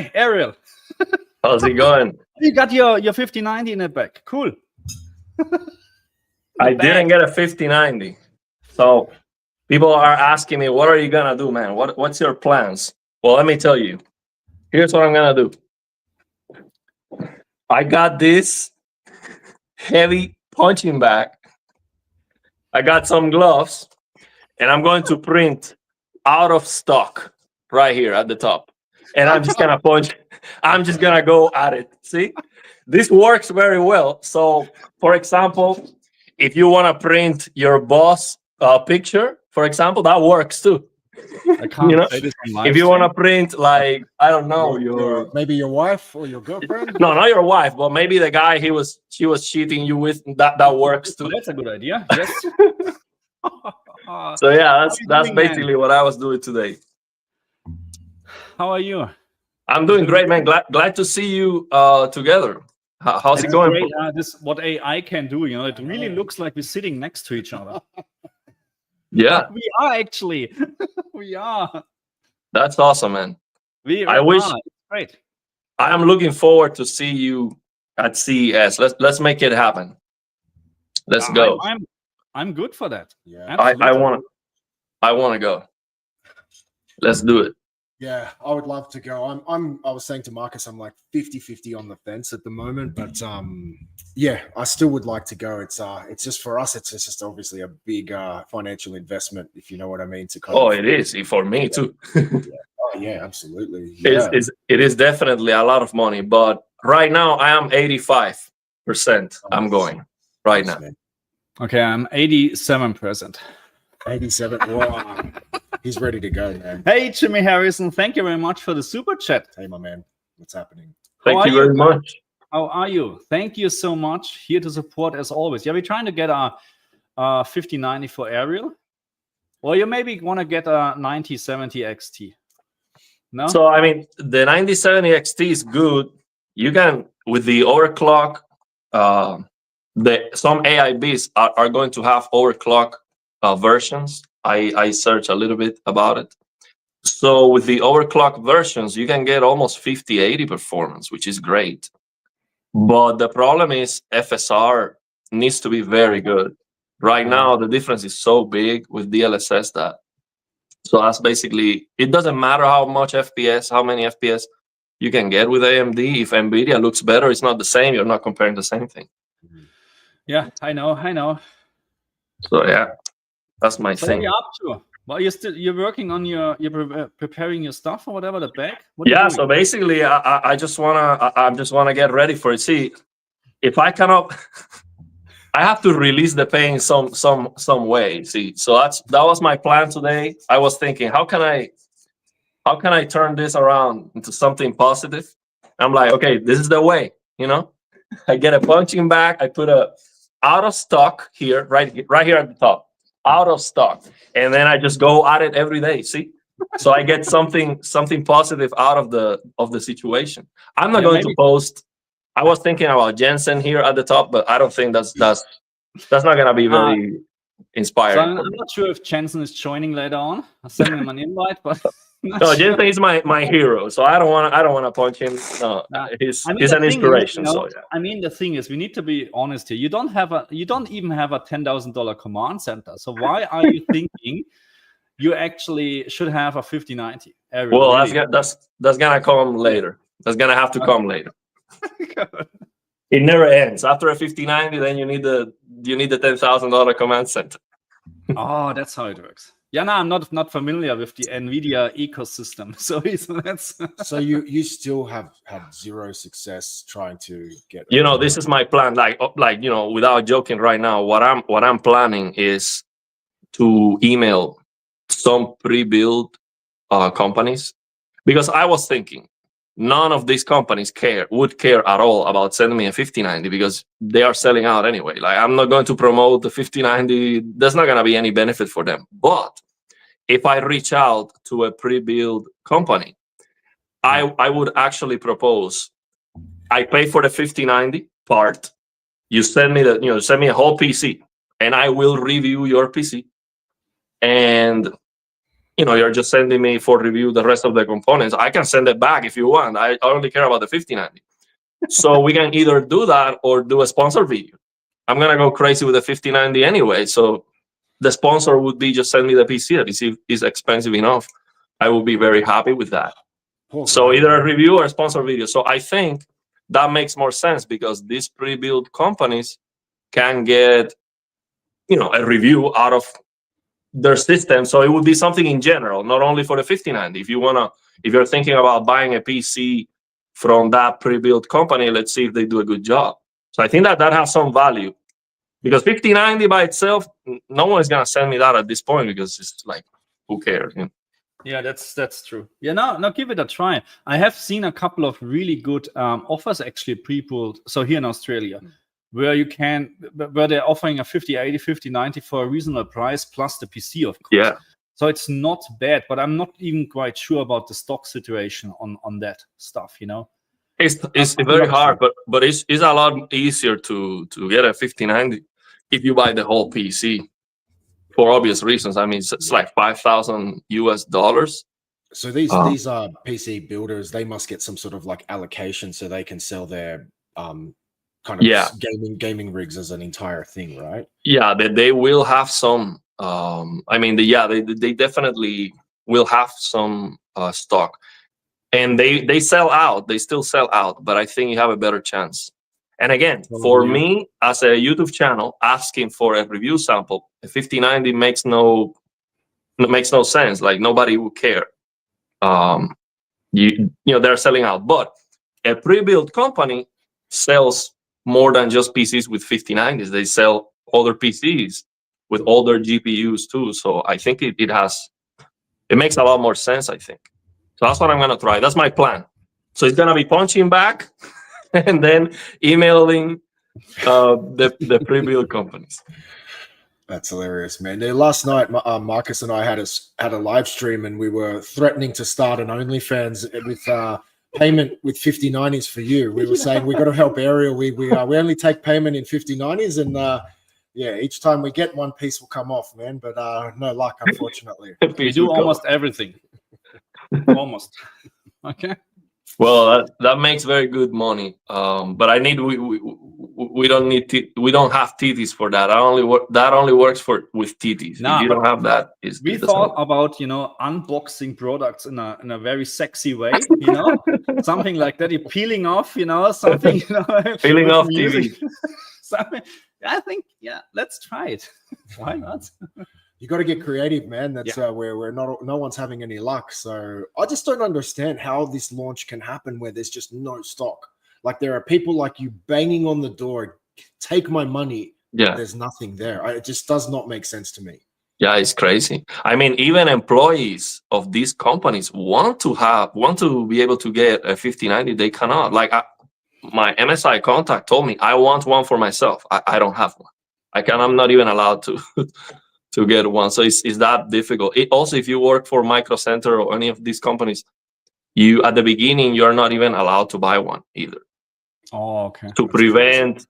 Hi, Ariel. How's it going? You got your 5090 in the back. Cool. I didn't get a 5090. So people are asking me, what are you gonna do, man? What's your plans? Well, let me tell you. Here's what I'm gonna do. I got this heavy punching bag. I got some gloves, and I'm going to print out of stock right here at the top. And I'm just gonna punch. I'm just gonna go at it. See, this works very well. So, for example, if you want to print your boss picture, for example, that works too. I can't say this on if you want to print, like, I don't know, maybe your wife or your girlfriend. No, not your wife, but maybe the guy she was cheating you with. That works too. That's a good idea. Yes. So yeah, that's basically what I was doing today. How are you? I'm doing great, man. Glad to see you together. How's it going? Great. This what AI can do. You know, it really looks like we're sitting next to each other. Yeah, we are actually. We are. That's awesome, man. I wish. Great. I am looking forward to see you at CES. Let's make it happen. Let's go. I'm good for that. Yeah, I want to go. Let's do it. Yeah, I would love to go. I was saying to Markus, I'm like 50-50 on the fence at the moment, but yeah, I still would like to go. It's just for us, it's just obviously a big financial investment, if you know what I mean. It is for me too. Oh yeah, absolutely. Yeah. It is definitely a lot of money, but right now I am 85%. I'm going right now. Man. Okay, I'm 87%. 87. Wow. He's ready to go, man. Hey, Jimmy Harrison, thank you very much for the super chat. Hey, my man, what's happening? Thank you very much. How are you? Thank you so much. Here to support as always. Yeah, we're trying to get a 5090 for Ariel, or you maybe want to get a 9070 XT. No. So I mean, the 9070 XT is good. You can with the overclock. Some AIBs are going to have overclock versions. I searched a little bit about it. So with the overclock versions, you can get almost 50-80 performance, which is great. But the problem is FSR needs to be very good. Right now, the difference is so big with DLSS that. So that's basically, it doesn't matter how much FPS, how many FPS you can get with AMD. If NVIDIA looks better, it's not the same. You're not comparing the same thing. Yeah, I know. So yeah. That's my thing. What are you up to? Well, you're working on you're preparing your stuff or whatever, the bag? Yeah, so basically I just wanna get ready for it. See, if I cannot I have to release the pain some way. See, so that was my plan today. I was thinking, how can I turn this around into something positive? I'm like, okay, this is the way, you know? I get a punching bag, I put a out of stock here, right here at the top. Out of stock, and then I just go at it every day. See, so I get something positive out of the situation. I'm not going to post. I was thinking about Jensen here at the top, but I don't think that's not gonna be very inspiring. So I'm not sure if Jensen is joining later on. I'll send him an invite, but no, Jensen is my hero, so I don't want to punch him. No, he's an inspiration. So yeah. I mean, the thing is, we need to be honest here. You don't even have a $10,000 command center. So why are you thinking you actually should have a 5090? Well, really? that's gonna come later. That's gonna have to come later. It never ends. After a 5090, then you need the $10,000 command center. Oh, that's how it works. Yeah, no, I'm not familiar with the NVIDIA ecosystem. So that's. So you still have had zero success trying to get. You know, this is my plan. Like you know, without joking, right now, what I'm planning is to email some pre-built companies, because I was thinking none of these companies would care at all about sending me a 5090 because they are selling out anyway. Like, I'm not going to promote the 5090. There's not going to be any benefit for them. But if I reach out to a pre-built company, I would actually propose, I pay for the 5090 part. You send me send me a whole PC, and I will review your PC. And you're just sending me for review the rest of the components, I can send it back if you want. I only care about the 5090. So we can either do that or do a sponsor video. I'm gonna go crazy with the 5090 anyway. So the sponsor would be just send me the PC. The PC is expensive enough. I will be very happy with that. So either a review or a sponsor video. So I think that makes more sense because these pre-built companies can get, a review out of their system. So it would be something in general, not only for the 5090. If you're thinking about buying a PC from that pre-built company, let's see if they do a good job. So I think that has some value because 5090 by itself, no one is gonna send me that at this point because it's like, who cares? Yeah, that's true. Yeah, now give it a try. I have seen a couple of really good offers actually pre-pulled. So here in Australia, where they're offering a 5080, 5090 for a reasonable price plus the PC, of course. Yeah. So it's not bad, but I'm not even quite sure about the stock situation on that stuff. It's very hard, but it's a lot easier to get a 5090 if you buy the whole PC. For obvious reasons. I mean, it's like $5,000 US. So these PC builders, they must get some sort of like allocation so they can sell their kind of gaming rigs as an entire thing, right? Yeah, they will have some. I mean, they definitely will have some stock, and they sell out. They still sell out, but I think you have a better chance. And again, for me as a YouTube channel, asking for a review sample, a 5090 makes no sense. Like nobody would care. They're selling out. But a pre-built company sells more than just PCs with 5090s. They sell other PCs with older GPUs too. So I think it makes a lot more sense. I think. So that's what I'm gonna try. That's my plan. So it's gonna be punching back. And then emailing the pre-built companies. That's hilarious, man. Last night, Marcus and I had a live stream, and we were threatening to start an OnlyFans with payment with 5090s for you. We were saying we got to help Ariel. We only take payment in 5090s, and each time we get one piece will come off, man. But no luck, unfortunately. We do almost everything. Almost. Okay. Well, that makes very good money. But we don't have TTs for that. That only works with TTs. If you don't have that, we thought about unboxing products in a very sexy way. Something like that. You're peeling off. Something. Peeling off TV. Something. I think let's try it. Why not? You got to get creative, man. That's where no one's having any luck. So I just don't understand how this launch can happen where there's just no stock. Like there are people like you banging on the door, take my money. Yeah, there's nothing there. It just does not make sense to me. Yeah, it's crazy. I mean, even employees of these companies want to be able to get a 5090. They cannot. Like my MSI contact told me, I want one for myself. I don't have one. I'm not even allowed to get one. So it's that difficult. Also, if you work for Micro Center or any of these companies, at the beginning, you're not even allowed to buy one either. Oh, okay. To prevent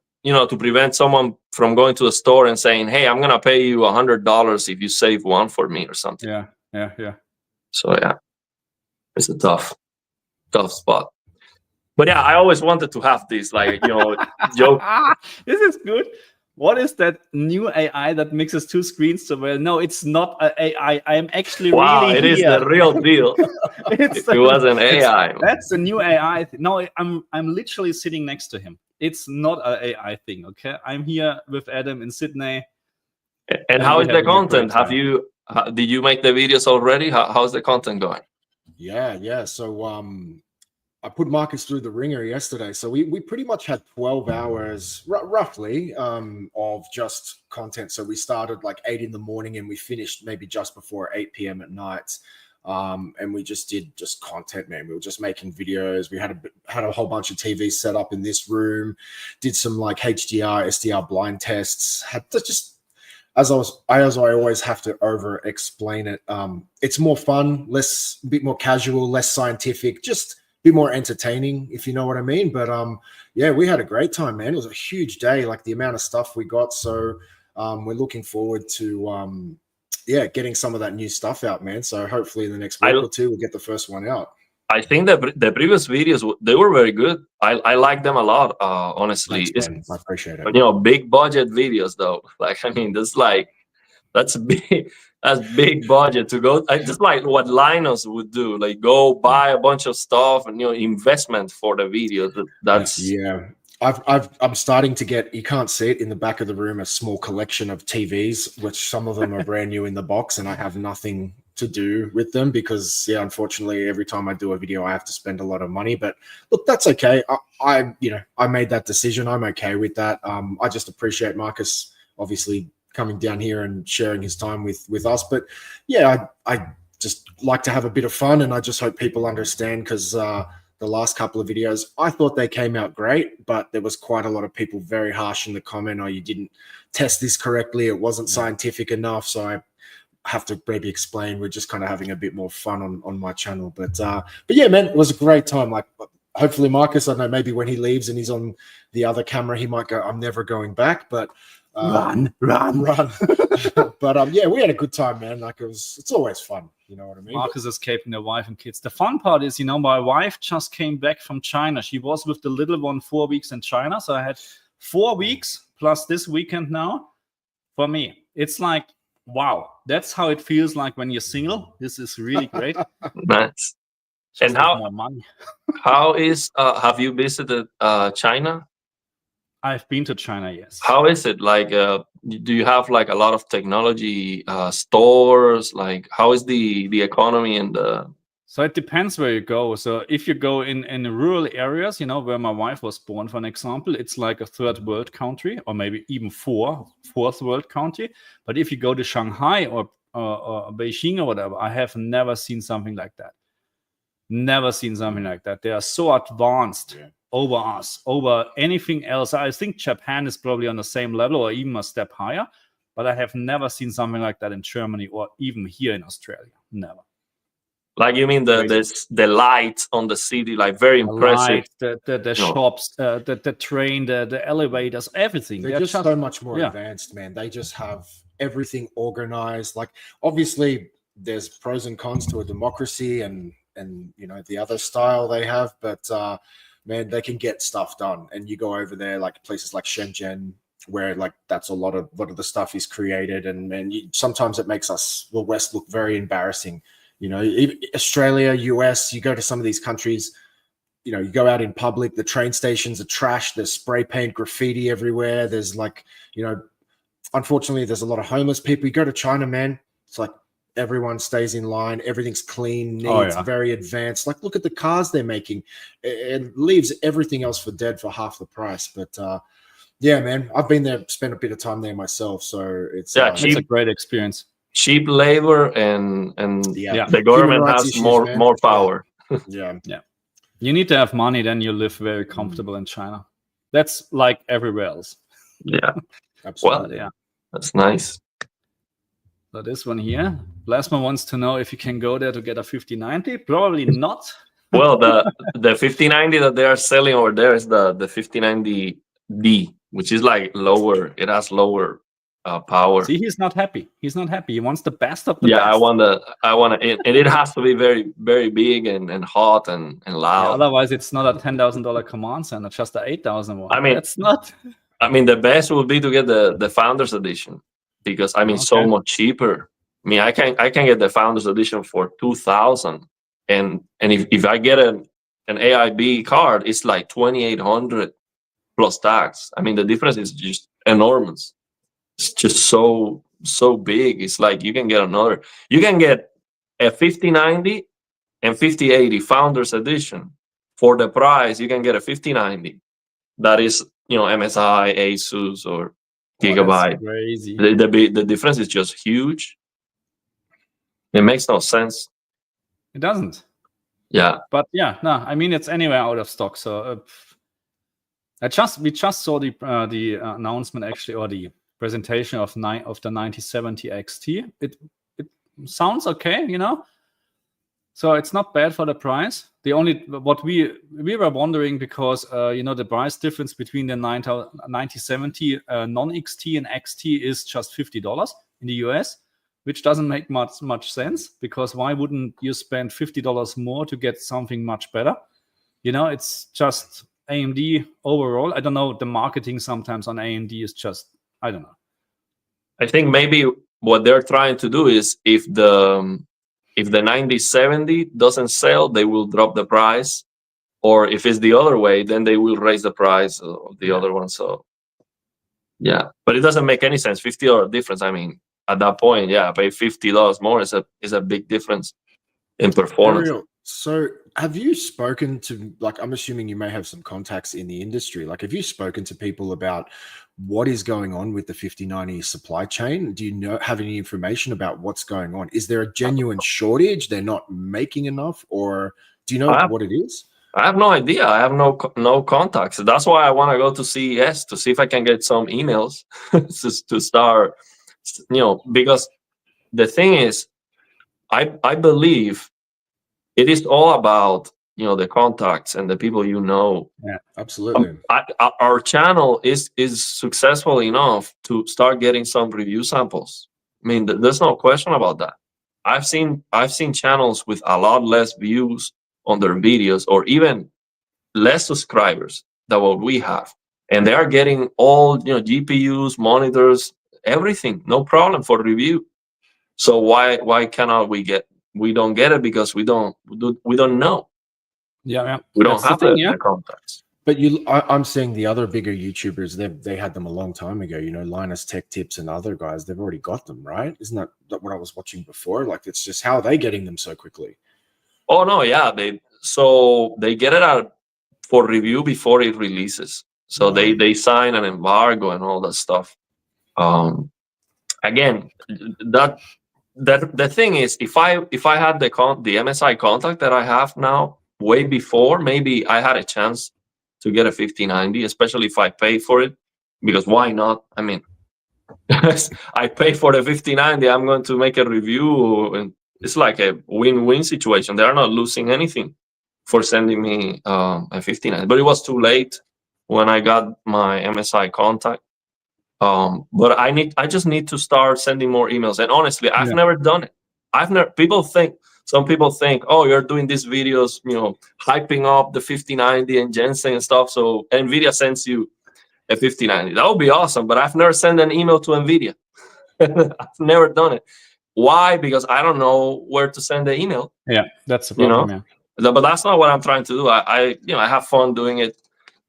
someone from going to the store and saying, hey, I'm going to pay you $100 if you save one for me or something. Yeah. So it's a tough spot. But yeah, I always wanted to have this, joke. This is good. What is that new AI that mixes two screens so well? No, it's not an AI. I am actually really it is the real deal. It was an AI. That's the new AI. No, I'm literally sitting next to him. It's not an AI thing, okay? I'm here with Adam in Sydney. And how is the content? Did you make the videos already? How's the content going? Yeah. So I put Marcus through the ringer yesterday. So we pretty much had 12 hours roughly of just content. So we started like 8 in the morning and we finished maybe just before 8 p.m. at night. And we just did content, man. We were just making videos. We had a whole bunch of TVs set up in this room, did some like HDR, SDR blind tests, had to just, as I always have to over explain it. It's more fun, a bit more casual, less scientific, just be more entertaining, if you know what I mean. But we had a great time, man. It was a huge day, like the amount of stuff we got. So we're looking forward to yeah, getting some of that new stuff out, man. So hopefully in the next week or two, we'll get the first one out. I think the previous videos, they were very good. I like them a lot. Honestly, Thanks, man. I appreciate it. You know, big budget videos though. Like, I mean, that's big. That's big budget to go. Just like what Linus would do, like go buy a bunch of stuff and, you know, investment for the videos. That's yeah. I'm starting to get, you can't see it in the back of the room, a small collection of TVs, which some of them are brand new in the box, and I have nothing to do with them because, yeah, unfortunately, every time I do a video, I have to spend a lot of money. But look, that's okay. I made that decision. I'm okay with that. I just appreciate Markus obviously coming down here and sharing his time with us. But yeah, I just like to have a bit of fun, and I just hope people understand because the last couple of videos, I thought they came out great, but there was quite a lot of people very harsh in the comment, oh, you didn't test this correctly, it wasn't scientific enough. So I have to maybe explain we're just kind of having a bit more fun on my channel. But yeah, man, it was a great time. Like, hopefully Markus, I don't know, maybe when he leaves and he's on the other camera, he might go, I'm never going back. But run. But yeah, we had a good time, man. Like, it's always fun. You know what I mean? Markus escaping their wife and kids. The fun part is, you know, my wife just came back from China. She was with the little one 4 weeks in China. So I had 4 weeks plus this weekend now. For me, it's like, wow, that's how it feels like when you're single. This is really great. Nice. Just And more money. how is have you visited China? I've been to China, yes. How is it? Like, do you have like a lot of technology stores? Like, how is the economy and the? So it depends where you go. So if you go in rural areas, you know, where my wife was born, for an example, it's like a third world country, or maybe even fourth world country. But if you go to Shanghai or Beijing or whatever, I have never seen something like that. Never seen something like that. They are so advanced over us, over anything else. I think Japan is probably on the same level or even a step higher, but I have never seen something like that in Germany or even here in Australia. Never. Like, you mean the lights on the city, like very impressive. The shops, the train, the elevators, everything. They're just so much more advanced, man. They just have everything organized. Like, obviously, there's pros and cons to a democracy and you know, the other style they have, but man, they can get stuff done. And you go over there, like places like Shenzhen, where like that's a lot of the stuff is created, and sometimes it makes us, the West, look very embarrassing. You know, Australia, US, you go to some of these countries, you know, you go out in public, the train stations are trashed, there's spray paint, graffiti everywhere. There's like, you know, unfortunately, there's a lot of homeless people. You go to China, man, it's like everyone stays in line, everything's clean, neat, very advanced. Like, look at the cars they're making. It leaves everything else for dead for half the price. But yeah, man, I've been there, spent a bit of time there myself, so it's it's a great experience. Cheap labor and the government has issues, more power. Yeah. You need to have money, then you live very comfortable in China. That's like everywhere else. Yeah, absolutely. Well, that's nice. So this one here, Plasma wants to know if you can go there to get a 5090. Probably not. Well, the 5090 that they are selling over there is the 5090D, which is like lower. It has lower power. See, he's not happy. He's not happy. He wants the best of the best. I want to, and it has to be very, very big and hot and loud. Yeah, otherwise, it's not a $10,000 command center, just a $8,000 one. I mean, that's not. I mean, the best would be to get the Founders Edition, because I mean, so much cheaper. I mean, I can get the Founders Edition for $2,000, and if I get an AIB card, it's like $2,800 plus tax. I mean, the difference is just enormous. It's just so big. It's like you can get a 5090 and 5080 Founders Edition for the price. You can get a 5090 that is, you know, MSI, Asus, or Gigabyte. That's crazy. The difference is just huge. It makes no sense. It doesn't. Yeah. But yeah, no, I mean, it's anywhere out of stock. So we just saw the announcement, actually, or the presentation of the 9070 XT. It sounds okay, you know. So it's not bad for the price. The only what we were wondering, because you know, the price difference between the 9070 non-XT and XT is just $50 in the US. which doesn't make much sense, because why wouldn't you spend $50 more to get something much better? You know, it's just AMD overall. I don't know, the marketing sometimes on AMD is just, I don't know. I think maybe what they're trying to do is if the 9070 doesn't sell, they will drop the price, or if it's the other way, then they will raise the price of the other one. So yeah, but it doesn't make any sense. $50 difference. I mean, at that point, yeah, pay $50 more is a big difference in performance. Ariel, so have you spoken to, like, I'm assuming you may have some contacts in the industry. Like, have you spoken to people about what is going on with the 5090 supply chain? Do you have any information about what's going on? Is there a genuine shortage? They're not making enough, or do you know what it is? I have no idea. I have no contacts. That's why I want to go to CES to see if I can get some emails to start, because the thing is, I believe it is all about, the contacts and the people you know. Yeah, absolutely. Our channel is successful enough to start getting some review samples. I mean, there's no question about that. I've seen channels with a lot less views on their videos, or even less subscribers than what we have, and they are getting all GPUs, monitors, everything, no problem for review. So why cannot we don't get it? Because we don't know. Yeah. We don't have the contacts. But I'm seeing the other bigger YouTubers, they had them a long time ago. Linus Tech Tips and other guys, they've already got them, right? Isn't that what I was watching before? Like, it's just, how are they getting them so quickly? Oh no, yeah, they get it out for review before it releases. So they sign an embargo and all that stuff. Again, the thing is, if I had the MSI contact that I have now way before, maybe I had a chance to get a 5090, especially if I pay for it, because why not? I mean, I pay for the 5090, I'm going to make a review, and it's like a win-win situation. They are not losing anything for sending me a 5090, but it was too late when I got my MSI contact. But I just need to start sending more emails. And honestly, I've never done it. Some people think, oh, you're doing these videos, hyping up the 5090 and Jensen and stuff, so NVIDIA sends you a 5090. That would be awesome, but I've never sent an email to NVIDIA. I've never done it. Why? Because I don't know where to send the email. Yeah, that's the problem. Yeah. But that's not what I'm trying to do. I have fun doing it.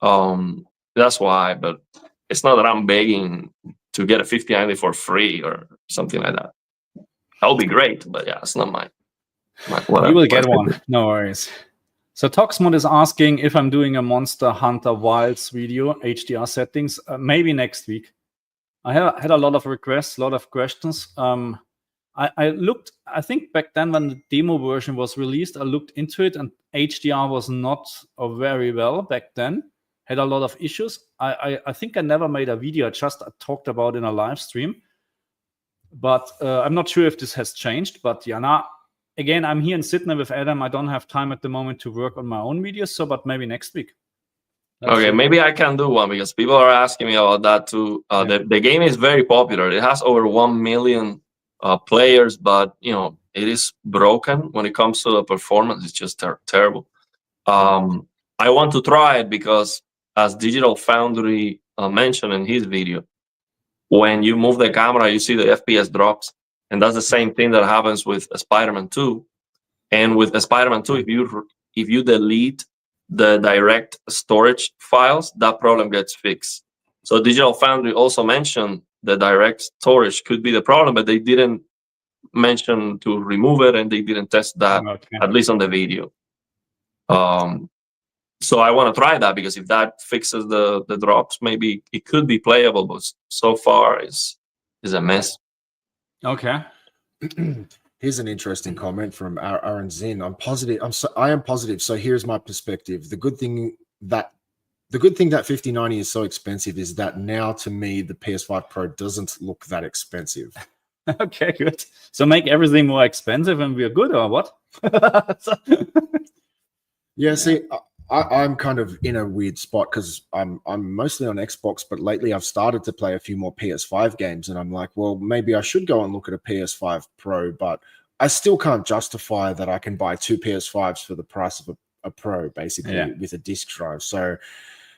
That's why. But it's not that I'm begging to get a 5090 for free or something like that. That would be great, but yeah, it's not mine. You will get one. No worries. So Toxmod is asking if I'm doing a Monster Hunter Wilds video, HDR settings, maybe next week. I had a lot of requests, a lot of questions. I looked, I think back then when the demo version was released, I looked into it, and HDR was not very well back then. Had a lot of issues. I think I never made a video. I just talked about it in a live stream. But I'm not sure if this has changed. But yeah, now, again, I'm here in Sydney with Adam. I don't have time at the moment to work on my own videos, but maybe next week. Okay, maybe I can do one, because people are asking me about that too. The game is very popular. It has over 1 million players, but it is broken when it comes to the performance. It's just terrible. I want to try it because, as Digital Foundry mentioned in his video, when you move the camera, you see the FPS drops, and that's the same thing that happens with Spider-Man 2. And with Spider-Man 2, if you delete the direct storage files, that problem gets fixed. So Digital Foundry also mentioned the direct storage could be the problem, but they didn't mention to remove it, and they didn't test that, at least on the video. So I want to try that, because if that fixes the drops, maybe it could be playable, but so far is a mess. Okay. Here's an interesting comment from Aaron Zinn. I am positive. So here's my perspective. The good thing that 5090 is so expensive is that now, to me, the PS5 Pro doesn't look that expensive. Okay, good. So make everything more expensive and we're good, or what? Yeah, see, I'm kind of in a weird spot because I'm mostly on Xbox, but lately I've started to play a few more PS5 games, and I'm like, well, maybe I should go and look at a PS5 Pro, but I still can't justify that I can buy 2 PS5s for the price of a Pro, basically, with a disc drive. So,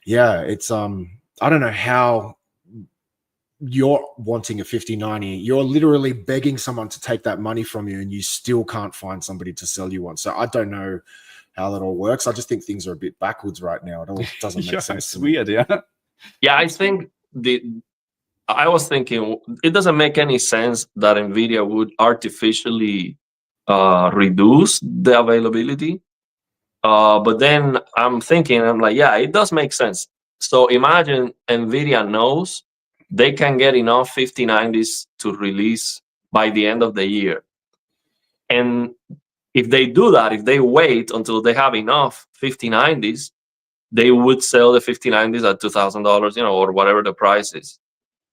yeah, it's I don't know how you're wanting a 5090. You're literally begging someone to take that money from you, and you still can't find somebody to sell you one. So I don't know how that all works. I just think things are a bit backwards right now. It all doesn't make sense. It's weird, yeah. Yeah, I think I was thinking it doesn't make any sense that Nvidia would artificially reduce the availability. But then I'm like, yeah, it does make sense. So imagine Nvidia knows they can get enough 5090s to release by the end of the year. And if they do that, if they wait until they have enough 5090s, they would sell the 5090s at $2,000, or whatever the price is.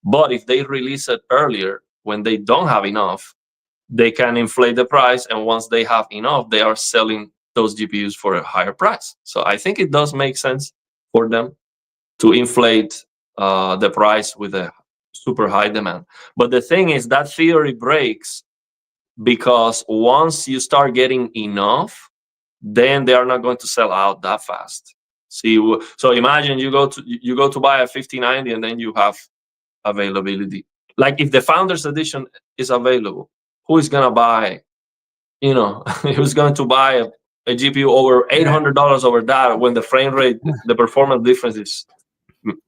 But if they release it earlier, when they don't have enough, they can inflate the price. And once they have enough, they are selling those GPUs for a higher price. So I think it does make sense for them to inflate the price with a super high demand. But the thing is that theory breaks because once you start getting enough, then they are not going to sell out that fast. See, so imagine you go to buy a 5090 and then you have availability. Like if the Founders Edition is available, who is gonna buy? Who's going to buy a GPU over $800 over that when the frame rate, the performance difference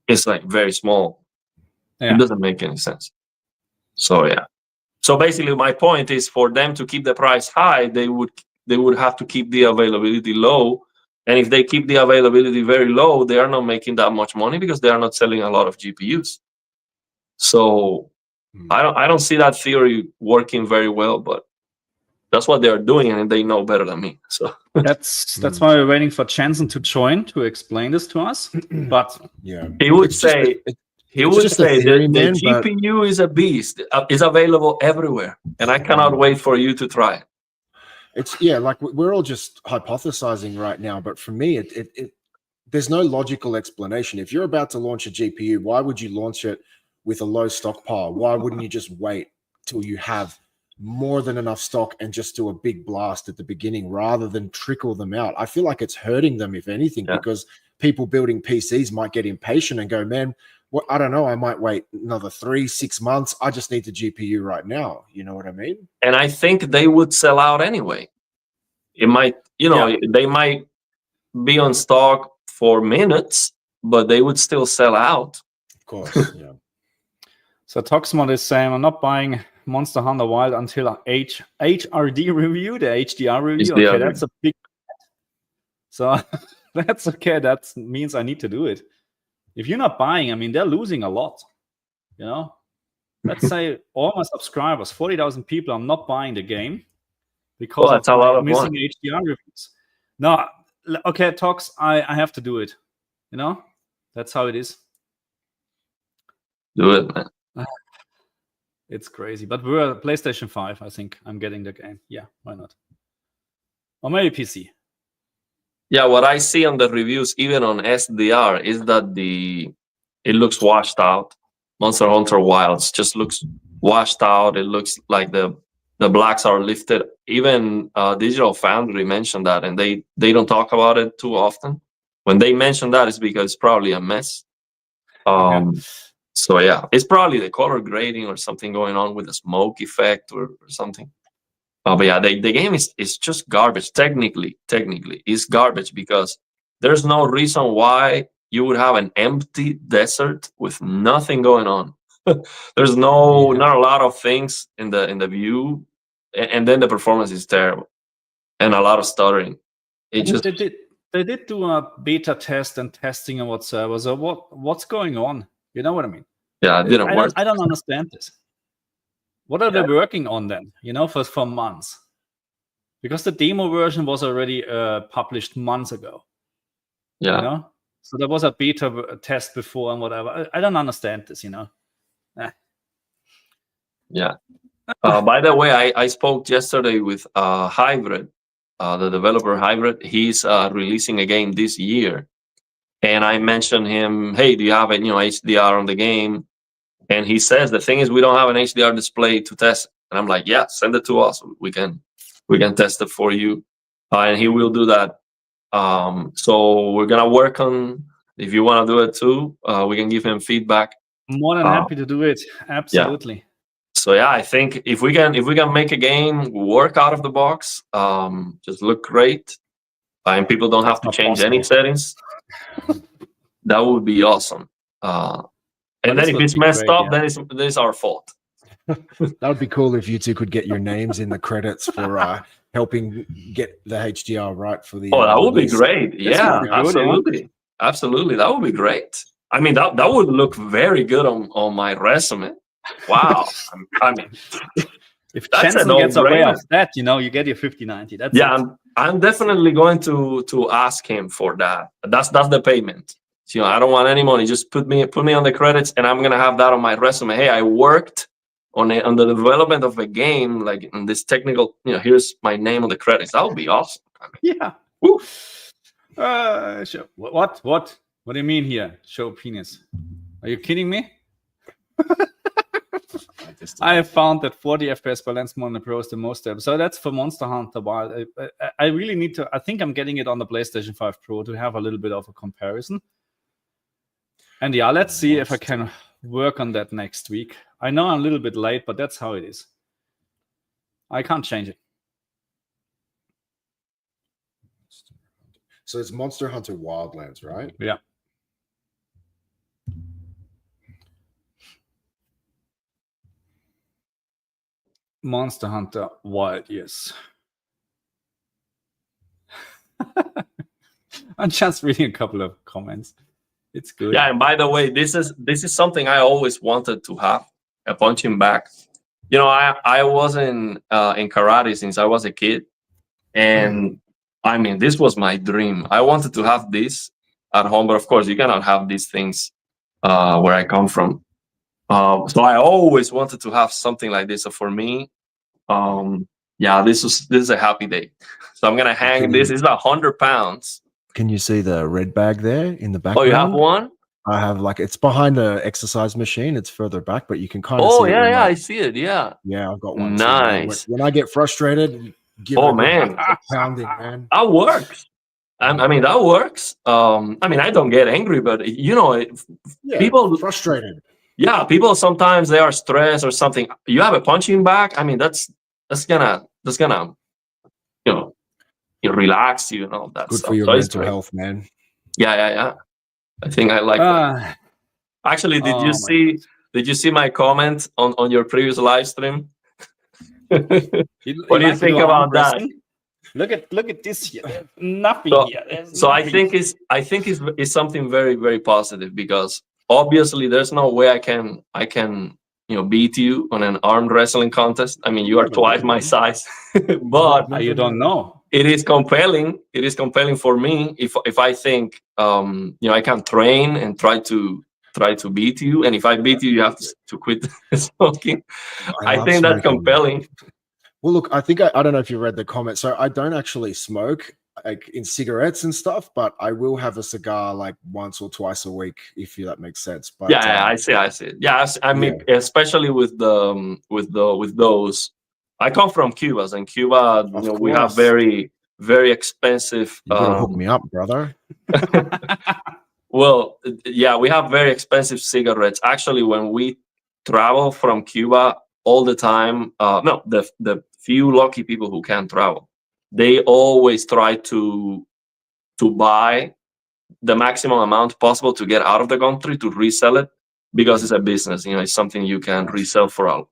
is like very small? It doesn't make any sense. So yeah. So basically, my point is for them to keep the price high, they would have to keep the availability low. And if they keep the availability very low, they are not making that much money because they are not selling a lot of GPUs. So I don't see that theory working very well, but that's what they are doing, and they know better than me. So that's why we're waiting for Jensen to join to explain this to us. But yeah, he would say the GPU is a beast. It's available everywhere, and I cannot wait for you to try it. It's like we're all just hypothesizing right now, but for me, there's no logical explanation. If you're about to launch a GPU, why would you launch it with a low stockpile? Why wouldn't you just wait till you have more than enough stock and just do a big blast at the beginning rather than trickle them out? I feel like it's hurting them, if anything, because people building PCs might get impatient and go, man, I don't know, I might wait another 3-6 months. I just need the GPU right now. You know what I mean? And I think they would sell out anyway. It might, they might be on stock for minutes, but they would still sell out. Of course, yeah. So Toxmod is saying, I'm not buying Monster Hunter Wild until HRD review, the HDR review. Okay, that's a big... So that's okay. That means I need to do it. If you're not buying, I mean, they're losing a lot. Let's say all my subscribers, 40,000 people, are not buying the game because that's a lot of missing money. HDR reviews. No, okay, Tox, I have to do it. That's how it is. Do it, man. It's crazy. But we're PlayStation 5. I think I'm getting the game. Yeah, why not? Or maybe PC. Yeah, what I see on the reviews, even on SDR, is that it looks washed out. Monster Hunter Wilds just looks washed out. It looks like the blacks are lifted. Even Digital Foundry mentioned that, and they don't talk about it too often. When they mention that, it's because it's probably a mess. So yeah, it's probably the color grading or something going on with the smoke effect or something. But yeah, the game is just garbage. Technically, it's garbage because there's no reason why you would have an empty desert with nothing going on. There's not a lot of things in the view, and then the performance is terrible and a lot of stuttering. They did do a beta test and testing on whatsoever. So what's going on? You know what I mean? Yeah, it didn't work. I don't understand this. What are they working on then? For months, because the demo version was already published months ago. Yeah. So there was a beta test before and whatever. I don't understand this. Yeah. By the way, I spoke yesterday with Hybrid. the developer Hybrid, he's releasing a game this year. And I mentioned him, hey, do you have a HDR on the game? And he says the thing is we don't have an HDR display to test. And I'm like, yeah, send it to us. We can test it for you. And he will do that. So we're gonna work on. If you want to do it too, we can give him feedback. More than happy to do it. Absolutely. Yeah. So yeah, I think if we can make a game work out of the box, just look great, and people don't have to change any settings, that would be awesome. And then if it's messed up, then it's our fault. That would be cool if you two could get your names in the credits for helping get the HDR right for the. Oh, that would be great. Yeah, absolutely. Absolutely. That would be great. I mean, that would look very good on my resume. Wow. I mean, if Jensen gets away of that, you get your 5090. That's I'm definitely going to ask him for that. That's the payment. So, I don't want any money. Just put me on the credits, and I'm gonna have that on my resume. Hey, I worked on the development of a game, like in this technical. Here's my name on the credits. That would be awesome. I mean, yeah. Woo. What do you mean here? Show penis? Are you kidding me? I have found that 40 FPS balance mode on the Pro is the most stable. So that's for Monster Hunter. But I really need to. I think I'm getting it on the PlayStation 5 Pro to have a little bit of a comparison. And yeah, let's see if I can work on that next week. I know I'm a little bit late, but that's how it is. I can't change it. So it's Monster Hunter Wildlands, right? Yeah. Monster Hunter Wild, yes. I'm just reading a couple of comments. It's good. Yeah, and by the way, this is something I always wanted to have, a punching bag. I was in karate since I was a kid, and I mean, this was my dream. I wanted to have this at home, but of course, you cannot have these things where I come from. So I always wanted to have something like this. So for me, this is a happy day. So I'm gonna hang this. It's 100 pounds. Can you see the red bag there in the background? Oh, you have one? I have, it's behind the exercise machine. It's further back, but you can kind of see it. Oh, yeah, I see it. Yeah. Yeah, I've got one. Nice. When I get frustrated, man. Pounding, man. That works. I mean, that works. I mean, I don't get angry, but people frustrated. Yeah, people sometimes they are stressed or something. You have a punching bag. I mean, that's gonna relax you and all that. Good stuff. for your mental health, man. Yeah. I think I like that. Actually, did you see my comment on your previous live stream? What do you think about that? Look at this here. There's nothing here. So I think it's something very, very positive, because obviously there's no way I can beat you on an arm wrestling contest. I mean, you are twice my size, but you don't know. It is compelling. It is compelling for me if I think I can train and try to beat you, and if I beat you, you have to quit smoking. I think that's compelling. Well, look, I think I don't know if you read the comment. So I don't actually smoke in cigarettes and stuff, but I will have a cigar once or twice a week, if that makes sense. But I see it. Yeah, I mean, especially with those. I come from Cuba, and Cuba, we have very, very expensive. You gotta hook me up, brother. Well, yeah, we have very expensive cigarettes. Actually, when we travel from Cuba all the time, the few lucky people who can travel, they always try to buy the maximum amount possible to get out of the country to resell it, because it's a business. It's something you can resell for a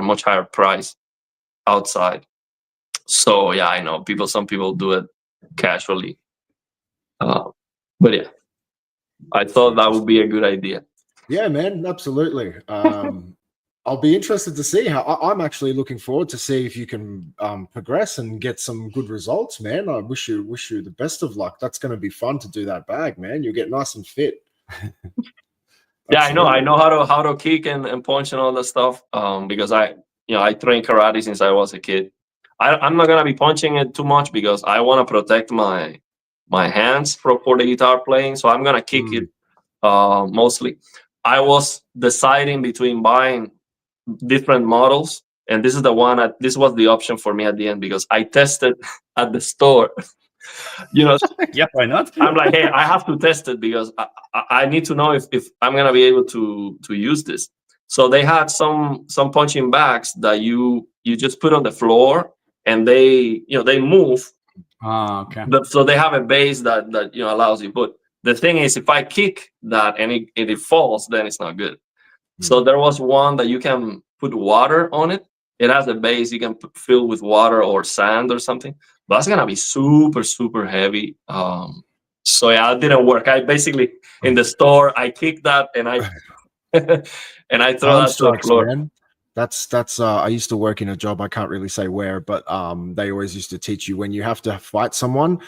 much higher price outside. So yeah, I know some people do it casually, but yeah, I thought that would be a good idea. Yeah, man, absolutely. I'll be interested to see how. I'm actually looking forward to see if you can progress and get some good results, man. I wish you the best of luck. That's going to be fun to do that bag, man. You'll get nice and fit. Yeah, I know how to kick and punch and all that stuff. Because I train karate since I was a kid. I'm not gonna be punching it too much because I want to protect my hands for the guitar playing. So I'm gonna kick it mostly. I was deciding between buying different models, and this is the one. This was the option for me at the end because I tested at the store. Yeah, why not? I'm like, hey, I have to test it because I need to know if I'm gonna be able to use this. So they had some punching bags that you just put on the floor, and they move. Okay. So they have a base that allows you. But the thing is, if I kick that and it falls, then it's not good. So there was one that you can put water on it. It has a base you can fill with water or sand or something. But that's gonna be super, super heavy. So yeah, it didn't work. I basically in the store I kicked that and I and I throw that to the floor. Man. That's I used to work in a job, I can't really say where, but they always used to teach you when you have to fight someone,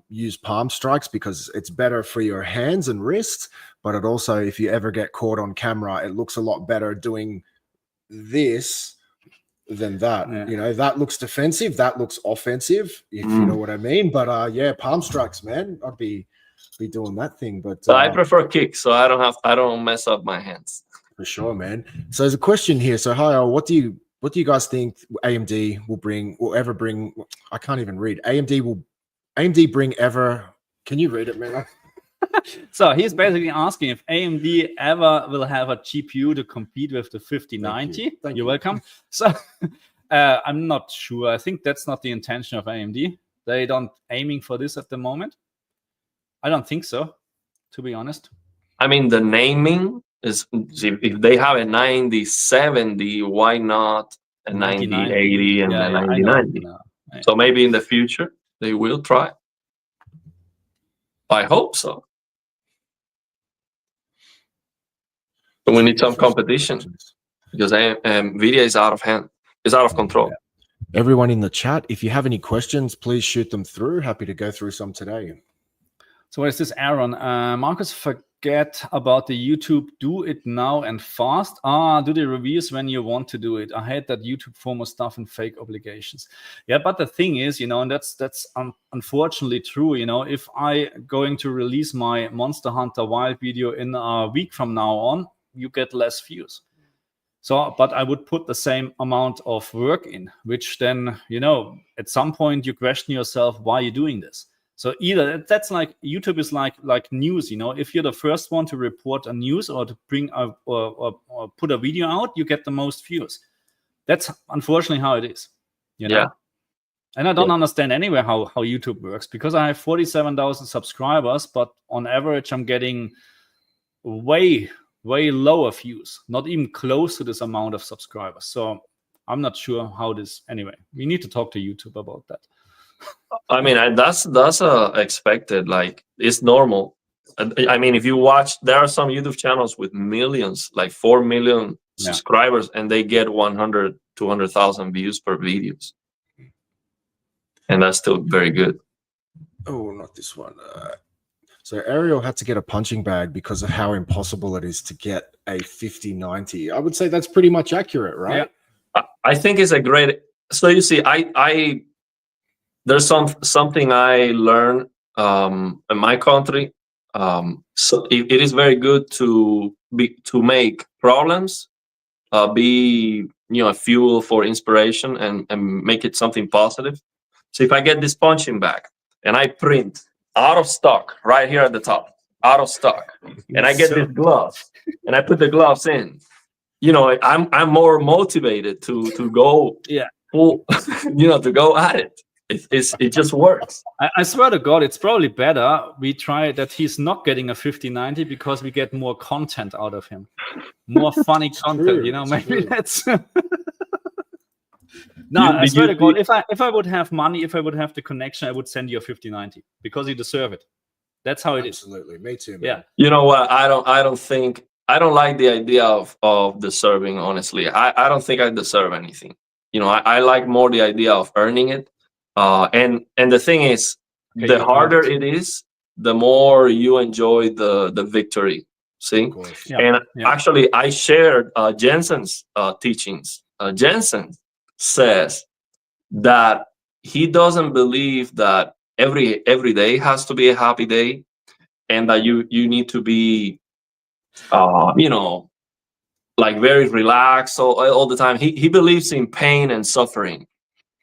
use palm strikes because it's better for your hands and wrists, but it also, if you ever get caught on camera, it looks a lot better doing this than that. Yeah. That looks defensive, that looks offensive, if you know what I mean. But yeah, palm strikes, man, I'd be doing that thing. But I prefer kicks, so I don't mess up my hands. For sure, man. So there's a question here. So hi, what do you guys think AMD will ever bring? I can't even read. AMD bring ever? Can you read it, man? So he's basically asking if AMD ever will have a GPU to compete with the 5090. Thank You're you. welcome. So I'm not sure. I think that's not the intention of AMD. They don't aiming for this at the moment. I don't think so, to be honest. I mean, the naming is, if they have a 9070, why not a 9080 and a 9090? So maybe in the future they will try. I hope so. But we need some competition because NVIDIA is out of hand. It's out of control. Everyone in the chat, if you have any questions, please shoot them through. Happy to go through some today. So what is this, Aaron? Markus, forget about the YouTube. Do it now and fast. Do the reviews when you want to do it. I hate that YouTube FOMO stuff and fake obligations. Yeah, but the thing is, and that's unfortunately true. If I going to release my Monster Hunter Wild video in a week from now on, you get less views. So, but I would put the same amount of work in, which then, at some point you question yourself, why are you doing this? So either that's like YouTube is like news, if you're the first one to report a news or to bring or put a video out, you get the most views. That's unfortunately how it is. Yeah. And I don't understand anyway how YouTube works, because I have 47,000 subscribers, but on average I'm getting way lower views, not even close to this amount of subscribers. So I'm not sure how this. Anyway, we need to talk to YouTube about that. I mean, that's expected. Like, it's normal. I mean, if you watch, there are some YouTube channels with millions, like 4 million subscribers, and they get 100, 200,000 views per videos, and that's still very good. Oh, not this one. So Ariel had to get a punching bag because of how impossible it is to get a 5090. I would say that's pretty much accurate, right? Yeah. I think it's a great. So you see, I there's something I learned in my country. So it is very good to make problems be a fuel for inspiration and make it something positive. So if I get this punching bag and I print out of stock right here at the top, out of stock, and I get this gloves and I put the gloves in, I'm more motivated to go full, to go at it. It just works. I swear to God, it's probably better we try that he's not getting a 5090 because we get more content out of him, more funny content. Maybe that's. No, I swear to God, if I would have money, if I would have the connection, I would send you a 5090 because you deserve it. That's how it is. Absolutely, me too. Man. Yeah. You know what? I don't like the idea of deserving. Honestly, I don't think I deserve anything. I like more the idea of earning it. And the thing is, the harder it is, the more you enjoy the victory. See? Actually, I shared Jensen's teachings. Jensen says that he doesn't believe that every day has to be a happy day, and that you need to be like very relaxed all the time. He believes in pain and suffering,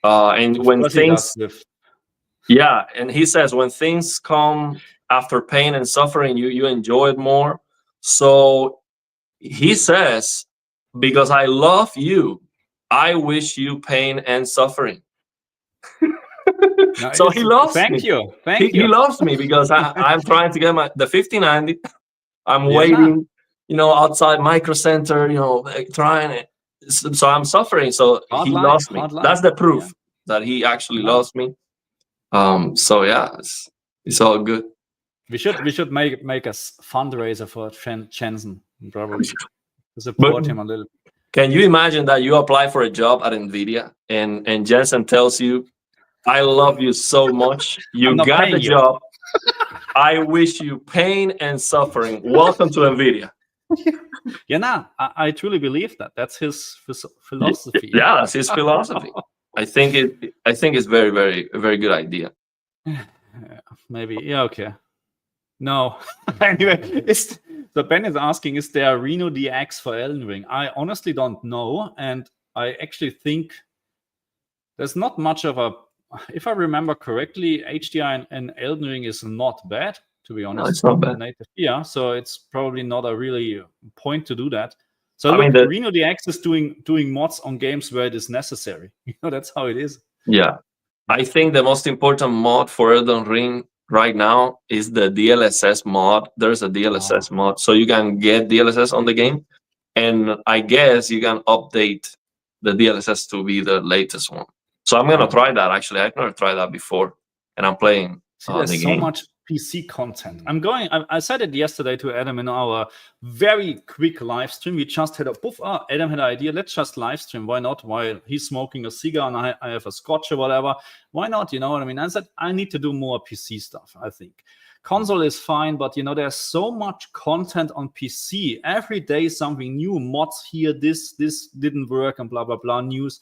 and Of when course he does things with and he says when things come after pain and suffering, you enjoy it more. So he says, because I love you, I wish you pain and suffering. no, So he loves thank me. you. He loves me because I'm trying to get the 5090. I'm Yeah. waiting, outside Micro Center, like, trying it. So I'm suffering. So Hard he life, loves me. hard life. That's the proof Yeah. that he actually No. loves me. So yeah, it's all good. We should make a fundraiser for Jensen, probably to support him a little. Can you imagine that you apply for a job at NVIDIA and Jensen tells you, I love you so much. You I'm not got the paying you. job. I wish you pain and suffering. Welcome to NVIDIA. Yeah, no, I truly believe that. That's his philosophy. Yeah, that's his philosophy. I think it's very, very, a very good idea. Yeah, maybe. Yeah, okay. No. Anyway, so Ben is asking, is there a Reno DX for Elden Ring? I honestly don't know, and I actually think there's not much of a. If I remember correctly, HDR and Elden Ring is not bad, to be honest. No, it's not bad. Native, yeah, so it's probably not a really point to do that. So I look, mean, Reno DX is doing mods on games where it is necessary. That's how it is. Yeah, I think the most important mod for Elden Ring right now is the DLSS mod. There's a DLSS mod, so you can get DLSS on the game, and I guess you can update the DLSS to be the latest one. So I'm gonna try that. Actually, I've never tried that before, and I'm playing There's the so game. much PC content. I said it yesterday to Adam in our very quick live stream. We just had Adam had an idea. Let's just live stream. Why not? While he's smoking a cigar and I have a scotch or whatever. Why not? You know what I mean? I said I need to do more PC stuff. I think console is fine, but there's so much content on PC. Every day something new. Mods here. This didn't work and blah blah blah. News.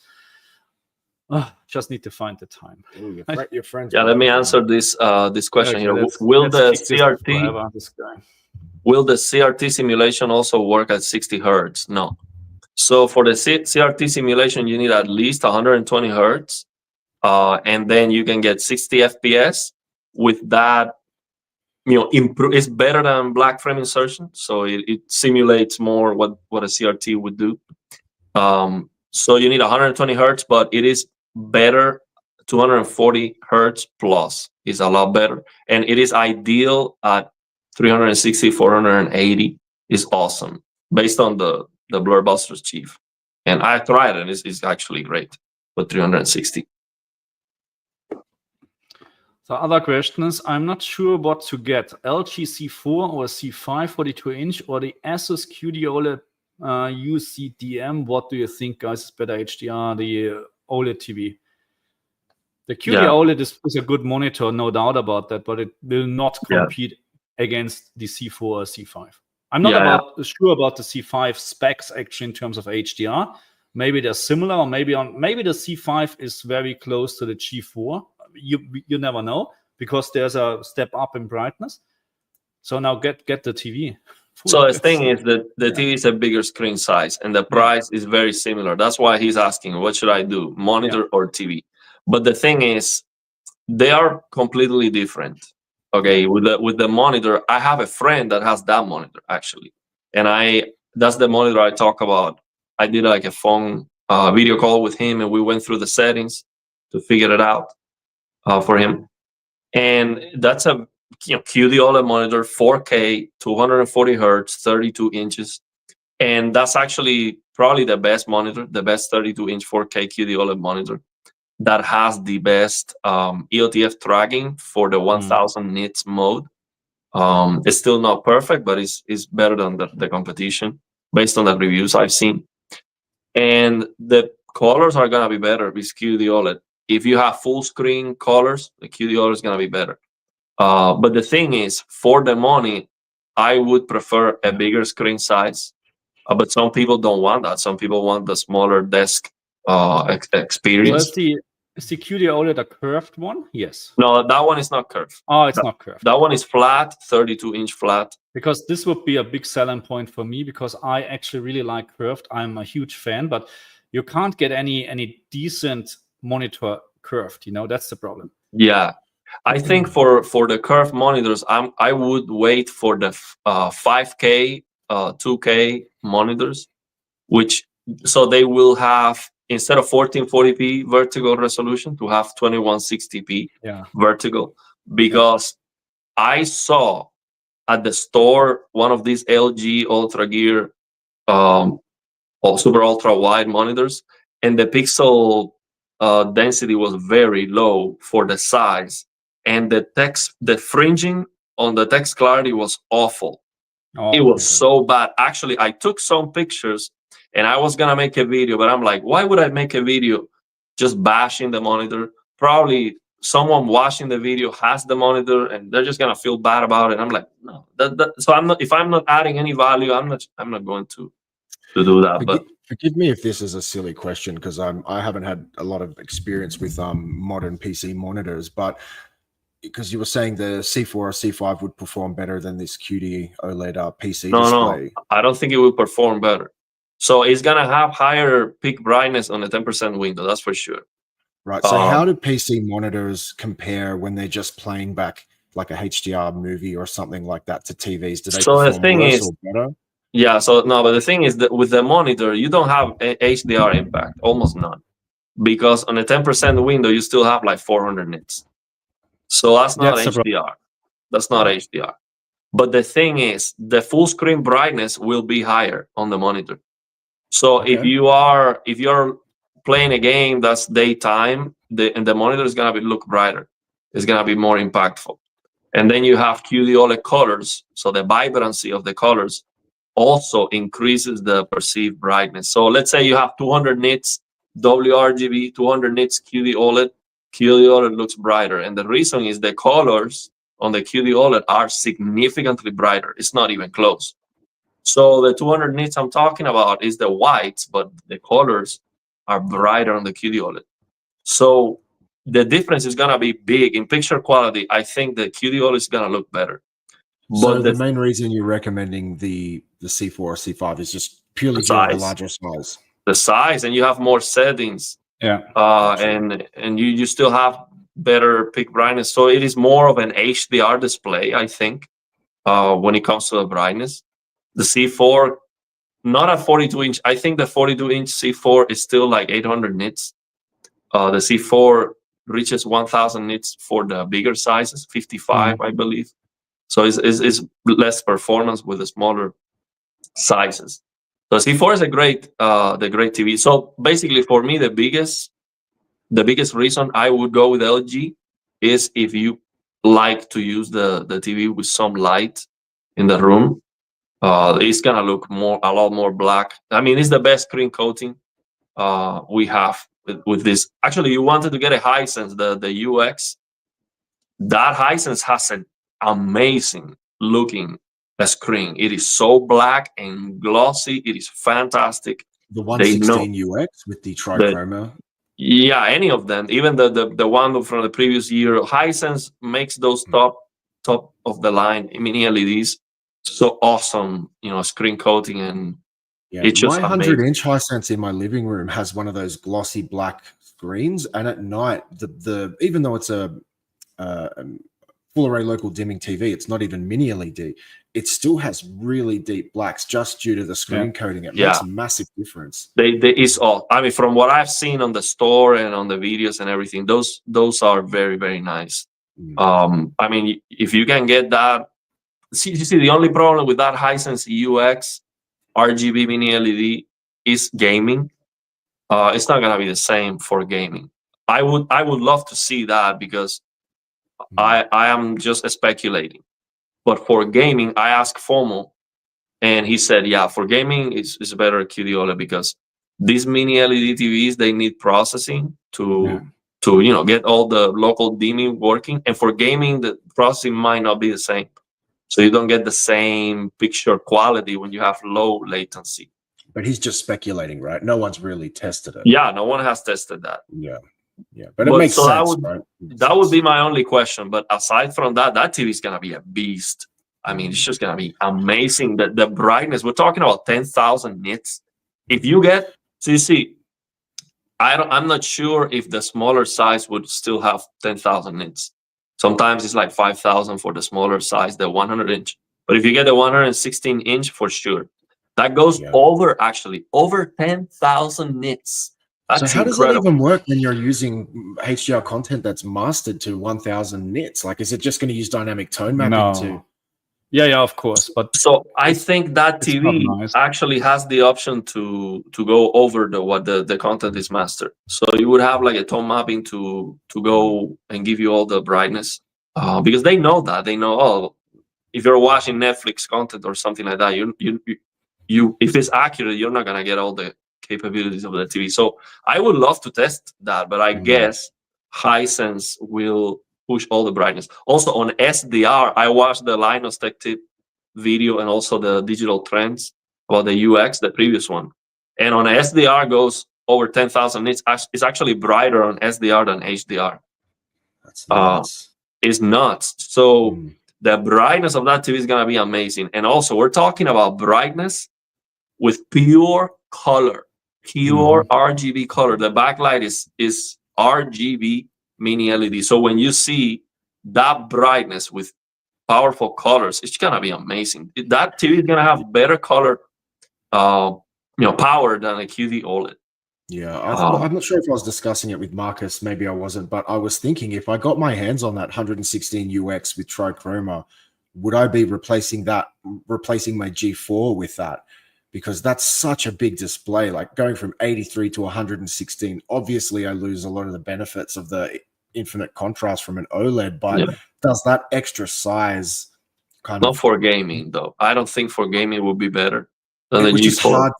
Just need to find the time. Ooh, your friends. Yeah, let me answer this question here. Will the CRT simulation also work at 60 hertz? No. So for the CRT simulation, you need at least 120 hertz, and then you can get 60 FPS. With that, it's better than black frame insertion, so it simulates more what a CRT would do. So you need 120 hertz, but it is better. 240 hertz plus is a lot better, and it is ideal at 360, 480 is awesome based on the Blurbuster's Chief, and I tried it. It's actually great with 360. So other questions. I'm not sure what to get: LG C4 or C5 42-inch or the Asus QD OLED UCDM. What do you think, guys? Is better HDR, the OLED TV? The QD OLED is a good monitor, no doubt about that, but it will not compete against the C4 or C5. I'm not sure about the C5 specs actually in terms of HDR. Maybe they're similar, or maybe the C5 is very close to the G4. You never know, because there's a step up in brightness. So now get the TV. So the thing is that the TV is a bigger screen size, and the price is very similar. That's why he's asking, what should I do, monitor or TV? But the thing is, they are completely different. Okay, with the monitor, I have a friend that has that monitor actually, and that's the monitor I talk about. I did like a phone video call with him, and we went through the settings to figure it out for him. And that's a QD OLED monitor, 4K, 240 hertz, 32 inches, and that's actually probably the best monitor, the best 32-inch 4K QD OLED monitor that has the best EOTF tracking for the 1000 nits mode. It's still not perfect, but it's better than the competition based on the reviews I've seen. And the colors are gonna be better with QD OLED. If you have full screen colors, the QD OLED is gonna be better. But the thing is, for the money, I would prefer a bigger screen size. But some people don't want that. Some people want the smaller desk experience. Well, Is the QD OLED a curved one? Yes. No, that one is not curved. Oh, it's not curved. That one is flat, 32-inch flat. Because this would be a big selling point for me, because I actually really like curved. I'm a huge fan, but you can't get any decent monitor curved. That's the problem. Yeah, I think for the curved monitors, I would wait for the 5K, 2K monitors, so they will have, instead of 1440p vertical resolution, to have 2160p vertical. Because I saw at the store one of these LG Ultra Gear or super ultra wide monitors, and the pixel density was very low for the size, and the fringing on the text clarity was awful. It was so bad. Actually, I took some pictures and I was gonna make a video, but I'm like, why would I make a video just bashing the monitor? Probably someone watching the video has the monitor and they're just gonna feel bad about it. I'm like, no. So I'm not. If I'm not adding any value, I'm not going to do that. But forgive me if this is a silly question, because I haven't had a lot of experience with modern PC monitors, but because you were saying the C4 or C5 would perform better than this QD OLED PC display. No, I don't think it will perform better. So it's gonna have higher peak brightness on the 10% window, that's for sure. Right. So how do PC monitors compare when they're just playing back like a HDR movie or something like that to TVs? Do they perform worse or better? Yeah. So no, but the thing is that with the monitor, you don't have HDR impact, almost none, because on the 10% window you still have like 400 nits. So that's not HDR. That's not HDR. But the thing is, the full screen brightness will be higher on the monitor. So if you're playing a game that's daytime, the monitor is gonna look brighter. It's gonna be more impactful. And then you have QD OLED colors, so the vibrancy of the colors also increases the perceived brightness. So let's say you have 200 nits WRGB, 200 nits QD OLED. QD OLED looks brighter, and the reason is the colors on the QD OLED are significantly brighter. It's not even close. So the 200 nits I'm talking about is the whites, but the colors are brighter on the QD OLED. So the difference is gonna be big in picture quality. I think the QD OLED is gonna look better. So the main reason you're recommending the C4 or C5 is just purely due to the larger size. The size, and you have more settings. Yeah. And you still have better peak brightness. So it is more of an HDR display, I think, when it comes to the brightness. The C4, not a 42-inch. I think the 42-inch C4 is still like 800 nits. The C4 reaches 1,000 nits for the bigger sizes, 55, I believe. So it's less performance with the smaller sizes. So C4 is the great TV. So basically, for me, the biggest reason I would go with LG is if you like to use the TV with some light in the room. It's gonna look a lot more black. I mean, it's the best screen coating we have with this. Actually, you wanted to get a Hisense, the UX. That Hisense has an amazing looking screen. It is so black and glossy. It is fantastic. The 116 UX with the trichroma. Yeah, any of them. Even the one from the previous year. Hisense makes those top of the line mini LEDs so awesome, screen coating, and it's just my 100-inch Hisense in my living room has one of those glossy black screens, and at night the even though it's a full array local dimming TV, it's not even mini LED. It still has really deep blacks just due to the screen coating. It makes a massive difference. I mean, from what I've seen on the store and on the videos and everything, those are very, very nice. I mean, if you can get that, you see the only problem with that Hisense UX RGB mini LED is gaming. It's not gonna be the same for gaming. I would love to see that, because I am just speculating. But for gaming, I asked FOMO, and he said, yeah, for gaming, it's better QD OLED, because these mini LED TVs, they need processing to get all the local dimming working. And for gaming, the processing might not be the same. So you don't get the same picture quality when you have low latency. But he's just speculating, right? No one's really tested it. Yeah, no one has tested that. Yeah. Yeah, but it makes so sense, right? That would be my only question. But aside from that, that TV is gonna be a beast. I mean, it's just gonna be amazing. The brightness. We're talking about 10,000 nits. If you get, so you see, I'm not sure if the smaller size would still have 10,000 nits. Sometimes it's like 5,000 for the smaller size, the 100-inch. But if you get the 116-inch, for sure, that goes over 10,000 nits. That's so how does that incredible. even work when you're using HDR content that's mastered to 1,000 nits? Like, is it just going to use dynamic tone mapping to? Yeah, of course. But so I think that TV actually has the option to go over what the content is mastered. So you would have like a tone mapping to go and give you all the brightness, because they know that. They know, oh, if you're watching Netflix content or something like that, you if it's accurate, you're not gonna get all the capabilities of the TV. So I would love to test that, but I guess Hisense will push all the brightness. Also on SDR, I watched the Linus Tech Tip video and also the digital trends about the UX, the previous one. And on SDR goes over 10,000 nits. It's actually brighter on SDR than HDR. That's nuts. It's nuts. So the brightness of that TV is gonna be amazing. And also we're talking about brightness with pure color, pure RGB color. The backlight is RGB mini LED. So when you see that brightness with powerful colors, it's gonna be amazing. That TV is gonna have better color, power than a QD OLED. Yeah, I'm not sure if I was discussing it with Markus. Maybe I wasn't, but I was thinking if I got my hands on that 116 UX with trichroma, would I be replacing my G4 with that? Because that's such a big display. Like going from 83 to 116. Obviously, I lose a lot of the benefits of the infinite contrast from an OLED, but does that extra size not for gaming though? I don't think for gaming would be better than the which G4. is hard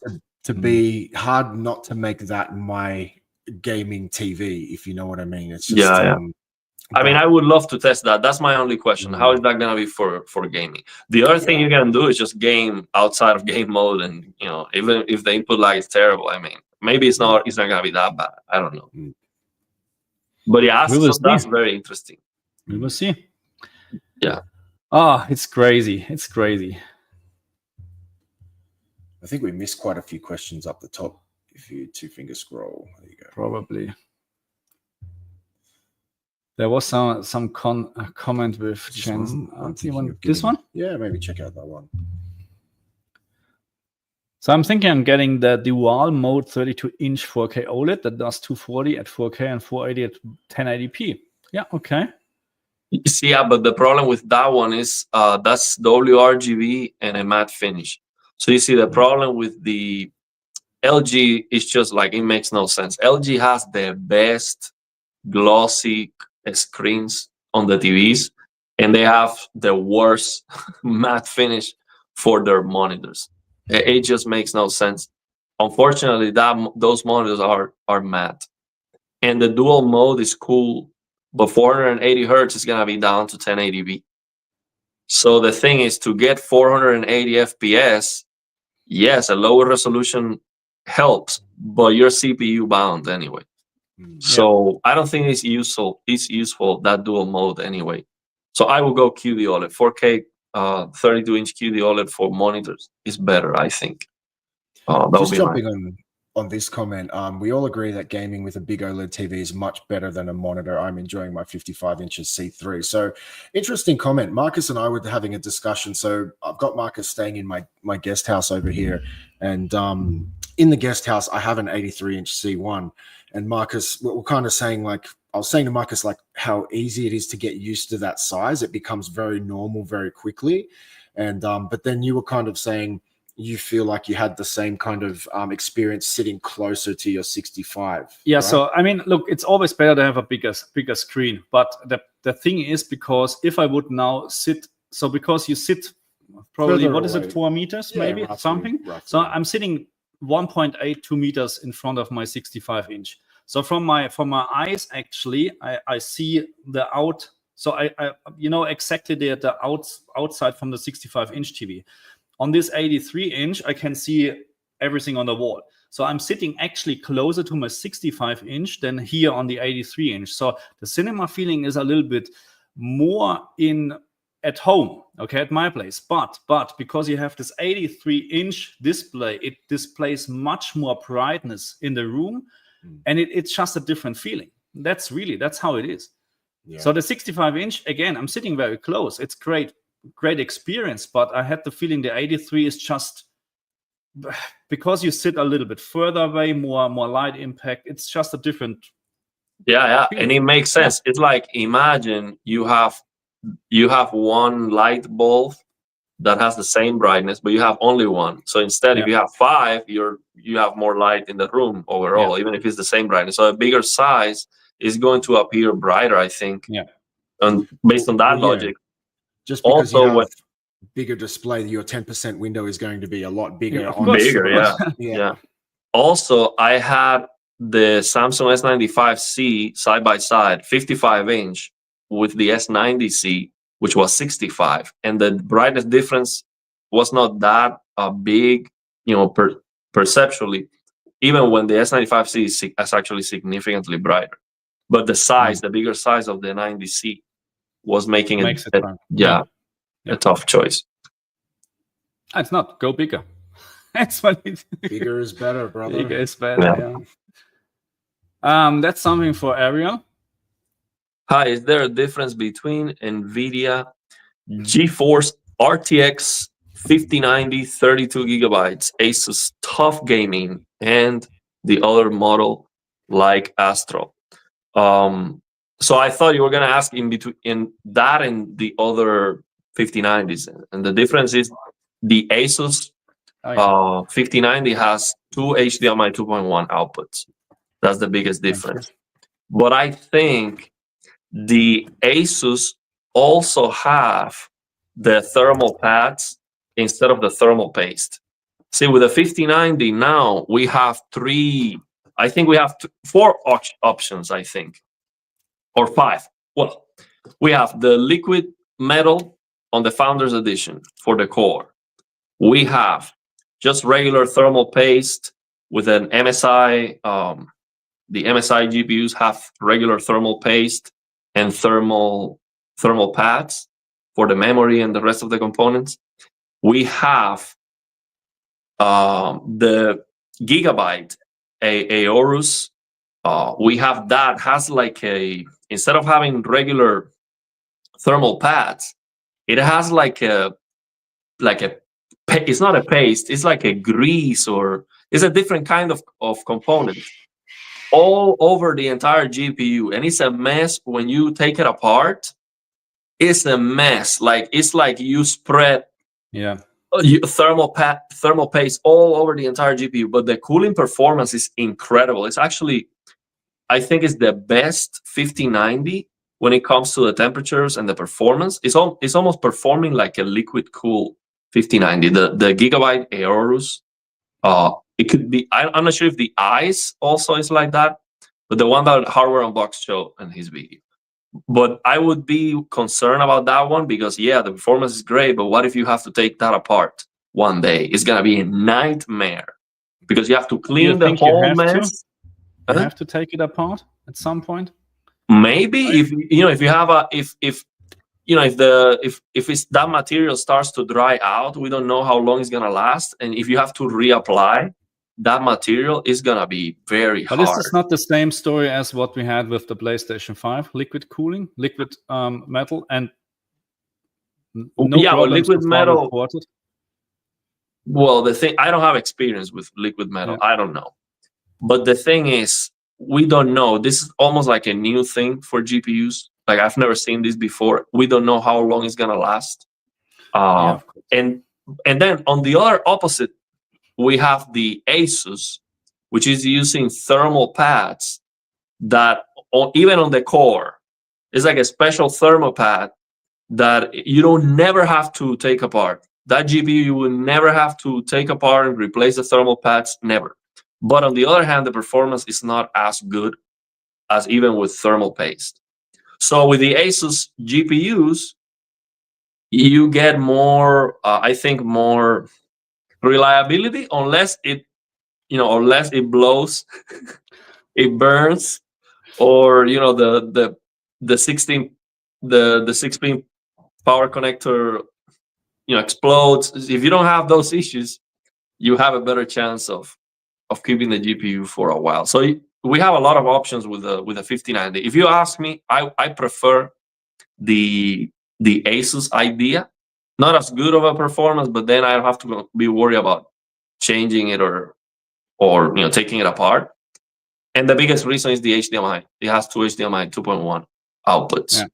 to be hard not to make that my gaming TV, if you know what I mean. It's just I mean, I would love to test that. That's my only question. How is that gonna be for gaming? The other thing you can do is just game outside of game mode, and even if the input lag is terrible, I mean, maybe it's not gonna be that bad. I don't know. But yeah, that's very interesting. We will see. Yeah. It's crazy. It's crazy. I think we missed quite a few questions up the top. If you two-finger scroll, there you go. Probably. There was some comment with Jensen. This one? Yeah, maybe check out that one. So I'm thinking I'm getting the dual mode 32-inch 4K OLED that does 240 at 4K and 480 at 1080p. Yeah, okay. Yeah, but the problem with that one is that's WRGB and a matte finish. So you see the problem with the LG is just like, it makes no sense. LG has the best glossy screens on the TVs, and they have the worst matte finish for their monitors. It just makes no sense. Unfortunately, those monitors are matte, and the dual mode is cool, but 480 hertz is gonna be down to 1080p. So the thing is, to get 480 FPS, yes, a lower resolution helps, but you're CPU bound anyway. So I don't think it's useful. It's useful, that dual mode anyway. So I will go QD OLED. 4K 32-inch QD OLED for monitors is better, I think. Just jumping on this comment, we all agree that gaming with a big OLED TV is much better than a monitor. I'm enjoying my 55 inches C3. So interesting comment. Markus and I were having a discussion. So I've got Markus staying in my guest house over here, and in the guest house I have an 83-inch C1. And Markus, we're kind of saying, like, I was saying to Markus, like, how easy it is to get used to that size. It becomes very normal very quickly. And but then you were kind of saying you feel like you had the same kind of experience sitting closer to your 65. Yeah. Right? So, I mean, look, it's always better to have a bigger screen. But the thing is, because if I would now sit, so because you sit probably, what is it, 4 meters, maybe roughly, something. Roughly. So I'm sitting 1.82 meters in front of my 65-inch. So from my eyes, actually, I see the out. So I exactly the outside from the 65-inch TV. On this 83-inch, I can see everything on the wall. So I'm sitting actually closer to my 65-inch than here on the 83-inch. So the cinema feeling is a little bit more at home, okay, at my place. But because you have this 83-inch display, it displays much more brightness in the room, and it's just a different feeling. That's how it is. Yeah. So the 65-inch, again, I'm sitting very close. It's great experience, but I had the feeling the 83 is just, because you sit a little bit further away, more light impact. It's just a different. Yeah, and it makes sense. It's like, imagine you have one light bulb that has the same brightness, but you have only one. So instead, if you have 5, you have more light in the room overall, even if it's the same brightness. So a bigger size is going to appear brighter, I think. Yeah. And based on that logic, just because also, you have bigger display, your 10% window is going to be a lot bigger. Yeah. Also, I had the Samsung S95C side by side, 55-inch, with the S90C, which was 65, and the brightness difference was not that big, perceptually, even when the S95C is actually significantly brighter. But the size, the bigger size of the 90C was making a tough choice. It's not, go bigger. That's what it is. Bigger is better, brother. Bigger is better, that's something for Ariel. Hi, is there a difference between NVIDIA GeForce RTX 5090 32 gigabytes, Asus TUF Gaming, and the other model like Astro? So I thought you were going to ask in that and the other 5090s. And the difference is the Asus 5090 has 2 HDMI 2.1 outputs. That's the biggest difference. But I think the Asus also have the thermal pads instead of the thermal paste. See, with the 5090 now, we have 4 options, I think, or 5. Well, we have the liquid metal on the Founders Edition for the core. We have just regular thermal paste with an MSI. The MSI GPUs have regular thermal paste and thermal pads for the memory and the rest of the components. We have the Gigabyte Aorus. We have that has like instead of having regular thermal pads, it has like a it's not a paste, it's like a grease, or it's a different kind of component all over the entire GPU, and it's a mess when you take it apart. It's a mess. Like, it's like you spread thermal paste all over the entire GPU, but the cooling performance is incredible. It's actually, I think, it's the best 5090 when it comes to the temperatures and the performance. It's almost performing like a liquid cool 5090. The Gigabyte Aorus, it could be, I'm not sure if the Ice also is like that, but the one that Hardware Unboxed showed in his video. But I would be concerned about that one because, the performance is great, but what if you have to take that apart one day? It's going to be a nightmare because you have to clean the whole mess. You have to take it apart at some point? Maybe, if you have if that material starts to dry out, we don't know how long it's gonna last, and if you have to reapply that material, is gonna be very hard. But is this not the same story as what we had with the PlayStation 5? Liquid cooling, liquid metal, and liquid metal. Well, the thing, I don't have experience with liquid metal. I don't know, but the thing is, we don't know. This is almost like a new thing for GPUs. Like, I've never seen this before. We don't know how long it's gonna last. And then on the other opposite, we have the Asus, which is using thermal pads that even on the core, it's like a special thermal pad that you don't never have to take apart. That GPU, you will never have to take apart and replace the thermal pads, never. But on the other hand, the performance is not as good as even with thermal paste. So with the Asus GPUs, you get more, I think, more reliability, unless unless it blows, it burns, or the 16 the 6-pin power connector explodes. If you don't have those issues, you have a better chance of keeping the GPU for a while. So we have a lot of options with the 5090. If you ask me, I prefer the Asus idea. Not as good of a performance, but then I don't have to be worried about changing it or taking it apart. And the biggest reason is the HDMI. It has two HDMI 2.1 outputs. Yeah.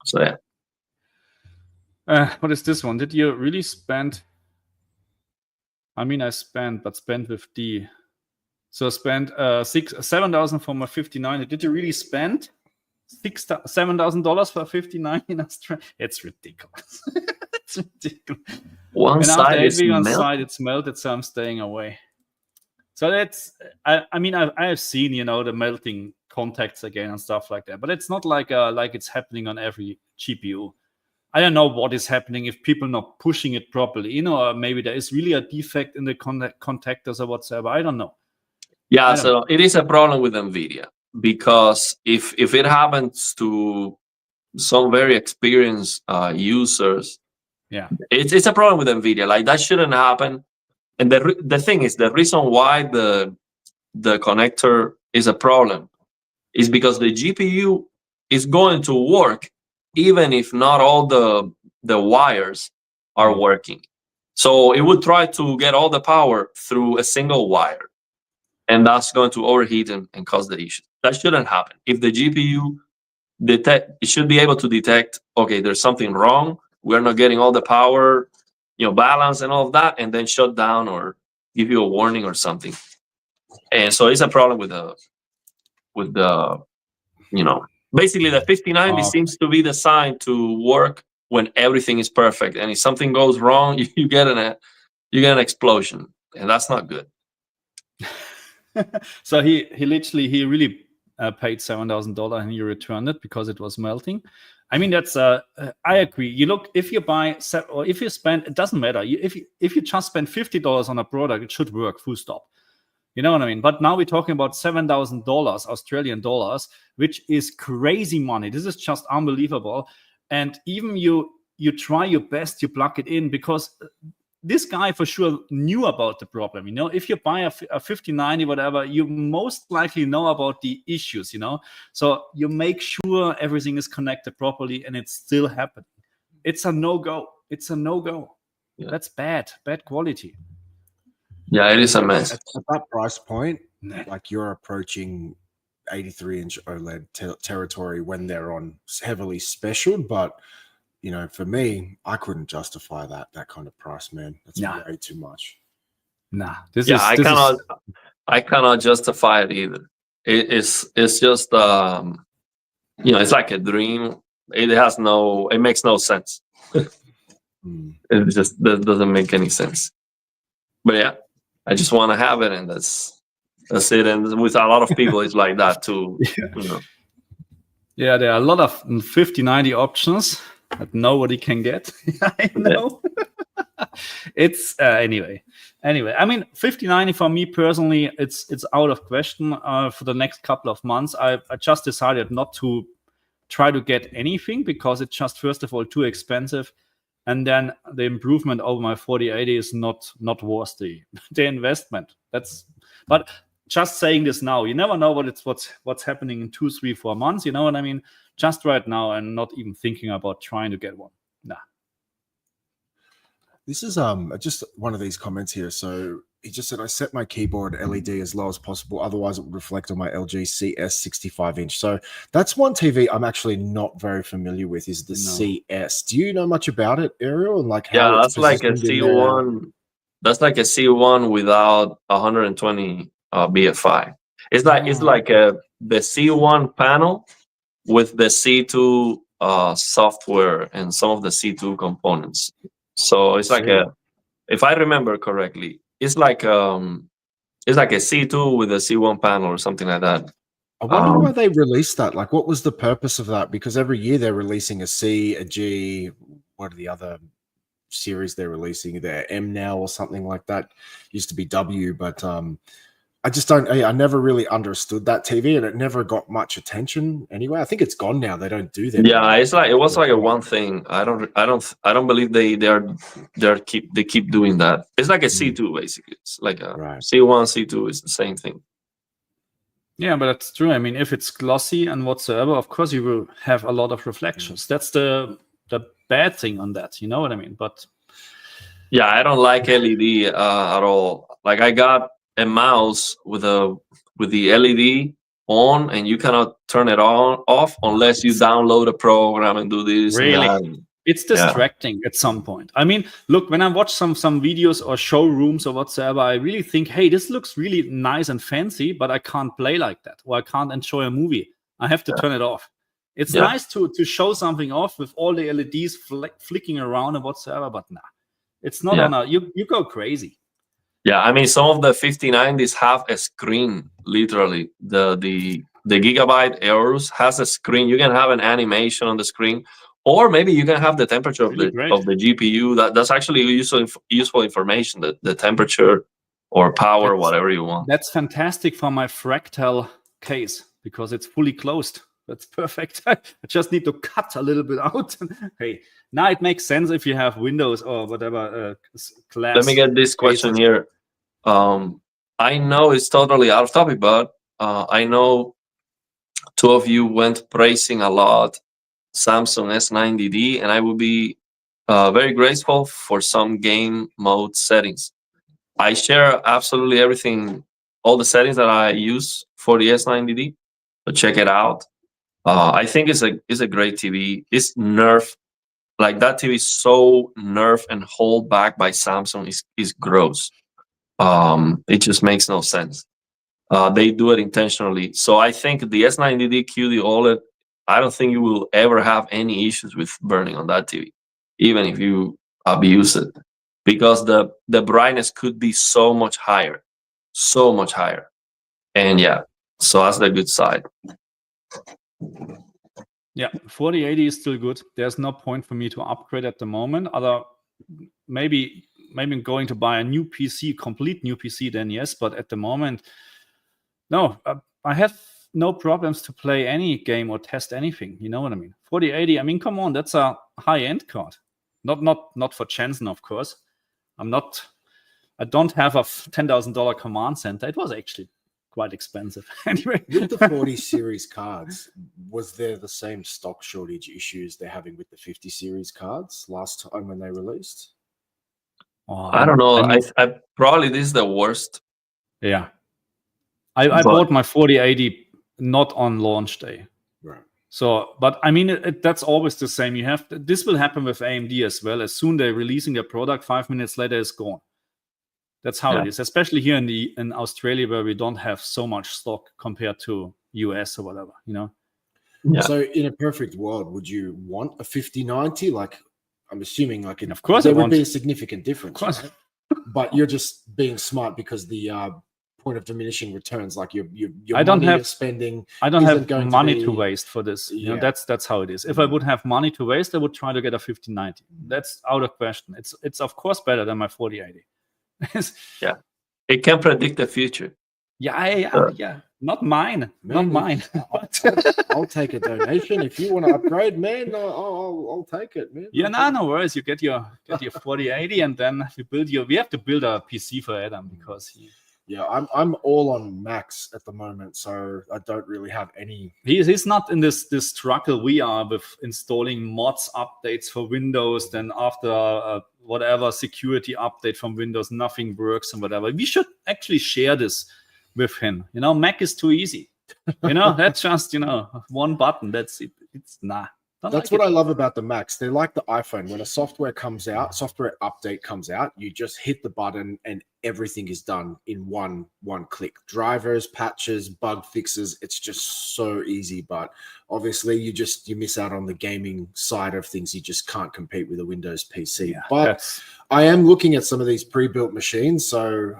So yeah. What is this one? Did you really spend? I mean, I spent with the. So I spent $7,000 for my 5090. Did you really spend $7,000 for a 5090 in Australia? It's ridiculous. It's ridiculous. One side is melted. It's melted, so I'm staying away. So that's. I mean, I have seen the melting contacts again and stuff like that, but it's not like it's happening on every GPU. I don't know what is happening if people not pushing it properly, or maybe there is really a defect in the contactors or whatsoever. I don't know. Yeah, so it is a problem with NVIDIA, because if it happens to some very experienced users, yeah, it's a problem with NVIDIA. Like, that shouldn't happen. And the thing is, the reason why the connector is a problem is because the GPU is going to work even if not all the wires are working. So it would try to get all the power through a single wire, and that's going to overheat and cause the issue. That shouldn't happen. If the GPU it should be able to detect, okay, there's something wrong, we're not getting all the power, balance and all of that, and then shut down or give you a warning or something. And so it's a problem with the basically the 5090 seems to be designed to work when everything is perfect, and if something goes wrong, you get an explosion, and that's not good. So he really paid $7,000 and he returned it because it was melting. I mean, that's I agree. You look, if you buy or if you spend, it doesn't matter. If you just spend $50 on a product, it should work, full stop. You know what I mean? But now we're talking about $7,000 Australian dollars, which is crazy money. This is just unbelievable. And even you try your best, you plug it in, because this guy for sure knew about the problem. If you buy a 5090, whatever, you most likely know about the issues, So you make sure everything is connected properly, and it's still happening. It's a no-go. Yeah. That's bad quality. Yeah, it is a mess. At that price point, like, you're approaching 83-inch OLED territory when they're on heavily specialed. But, for me, I couldn't justify that kind of price, man. That's way too much. I cannot justify it either. It's just it's like a dream. It makes no sense. It just doesn't make any sense. But yeah, I just want to have it, and that's it. And with a lot of people, it's like that too. Yeah, there are a lot of 5090 options that nobody can get. I know. It's anyway. I mean, 5090 for me personally, it's out of question for the next couple of months. I just decided not to try to get anything, because it's just, first of all, too expensive. And then the improvement over my 4080 is not worth the investment. But just saying this now, you never know what's happening in 2, 3, 4 months. You know what I mean? Just right now, and not even thinking about trying to get one. Nah. This is just one of these comments here. So he just said, I set my keyboard LED as low as possible, otherwise it would reflect on my LG CS 65-inch. So that's one TV I'm actually not very familiar with, is the CS. Do you know much about it, Ariel? And like, how that's like a C1. That's like a C1 without 120 BFI. It's like the C1 panel with the C2 software and some of the C2 components. So it's like if I remember correctly, it's like a C2 with a C1 panel or something like that. I wonder why they released that. Like, what was the purpose of that? Because every year they're releasing a C, a G. What are the other series they're releasing. They're M now or something like that. Used to be W, but I just don't. I never really understood that TV, and it never got much attention anyway. I think it's gone now. They don't do that. Yeah, it's like it was like a one thing. I don't believe they keep doing that. It's like a C2 basically. It's like a C1, C2 is the same thing. Yeah, but that's true. I mean, if it's glossy and whatsoever, of course you will have a lot of reflections. That's the bad thing on that. You know what I mean? But yeah, I don't like LED at all. Like I got a mouse with the LED on, and you cannot turn it off unless you download a program and do this. Really? And that. It's distracting at some point. I mean, look, when I watch some videos or showrooms or whatsoever, I really think, hey, this looks really nice and fancy, but I can't play like that, or I can't enjoy a movie. I have to turn it off. It's nice to show something off with all the LEDs flicking around and whatsoever, but nah, it's not on a, you go crazy. Yeah, I mean, some of the 5090s have a screen, literally. The Gigabyte Aorus has a screen. You can have an animation on the screen. Or maybe you can have the temperature of the GPU. That's actually useful information. The temperature or power, whatever you want. That's fantastic for my Fractal case because it's fully closed. That's perfect. I just need to cut a little bit out. Hey, now it makes sense if you have Windows or whatever class. Let me get this question here. I know it's totally out of topic, but I know two of you went praising a lot Samsung S90D, and I would be very grateful for some game mode settings. I share absolutely everything, all the settings that I use for the S90D. So check it out. I think it's a great TV. It's nerf, like that TV is so nerf and hold back by Samsung is gross. It just makes no sense. They do it intentionally. So I think the S90D QD OLED, I don't think you will ever have any issues with burning on that TV, even if you abuse it, because the brightness could be so much higher. And yeah, so that's the good side. Yeah, 4080 is still good. There's no point for me to upgrade at the moment. Maybe I'm going to buy a new PC, complete new PC, then yes, but at the moment, no, I have no problems to play any game or test anything. You know what I mean? 4080, I mean, come on, that's a high-end card. Not for Jensen, of course. I don't have a $10,000 command center. It was actually quite expensive. Anyway. With the 40 series cards, was there the same stock shortage issues they're having with the 50 series cards last time when they released? I don't know. I probably this is the worst. Yeah. I bought my 4080 not on launch day. Right. So, but I mean, that's always the same. This will happen with AMD as well. As soon they're releasing their product, 5 minutes later it's gone. That's how it is, especially here in Australia, where we don't have so much stock compared to US or whatever, you know. Yeah. So, in a perfect world, would you want a 5090? Like, I'm assuming, like, of course, there would be a significant difference. Of course. Right? But you're just being smart because the point of diminishing returns, like your money you're spending. I don't have money to waste for this. You know, that's how it is. If I would have money to waste, I would try to get a 5090. That's out of question. It's of course better than my 4080. Yeah, it can predict the future. Yeah. Not mine. Not mine. I'll take a donation if you want to upgrade, man. I'll take it, man. Yeah, no worries. You get your 4080, and then we have to build a PC for Adam because I'm all on Macs at the moment, so I don't really have any. He's not in this struggle we are with installing mods updates for Windows. Then after whatever security update from Windows, nothing works and whatever. We should actually share this with him. You know, Mac is too easy. You know, that's just one button. That's it. It's nah. That's what I love about the Macs. They're like the iPhone. When a software update comes out, you just hit the button and everything is done in one click. Drivers, patches, bug fixes. It's just so easy. But obviously, you miss out on the gaming side of things. You just can't compete with a Windows PC. Yeah, but I am looking at some of these pre-built machines. So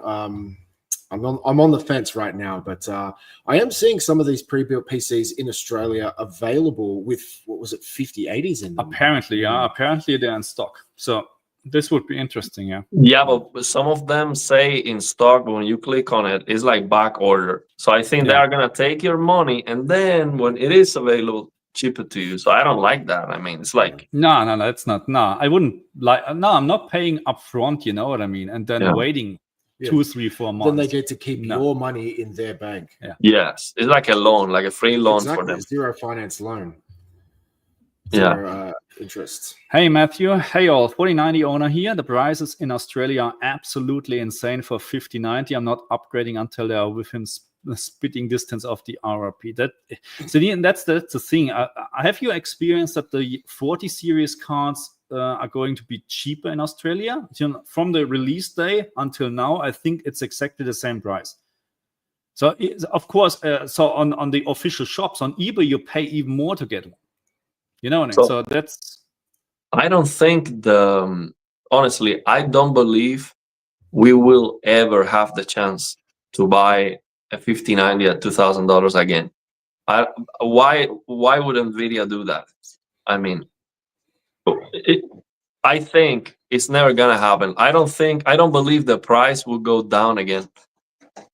I'm on the fence right now, but I am seeing some of these pre-built PCs in Australia available with, what was it, 5080s in them? Apparently, yeah. Apparently they're in stock. So This would be interesting, yeah. Yeah, but some of them say in stock when you click on it, it's like back order. So I think they Yeah. are gonna take your money, and then when it is available, ship it to you. So I don't like that. I mean, it's like No, that's not. No, I wouldn't like. No, I'm not paying upfront. You know what I mean? And then Yeah. waiting Yeah. 2, 3, 4 months. Then they get to keep No. your money in their bank. yes, it's like a loan, like a free loan for Exactly, them. zero finance loan. Yeah. Zero interest. Hey Matthew, hey all, 4090 owner here. The prices in Australia are absolutely insane for 5090. I'm not upgrading until they are within spitting distance of the RRP. That's the thing. Have you experienced that the 40 series cards are going to be cheaper in Australia? From the release day until now, I think it's exactly the same price. So of course, so on the official shops on eBay, you pay even more to get one. You know what I mean? So that's. I don't think honestly, I don't believe we will ever have the chance to buy a 5090 at $2,000 again. Why would Nvidia do that? I mean, I think it's never gonna happen. I don't believe the price will go down again.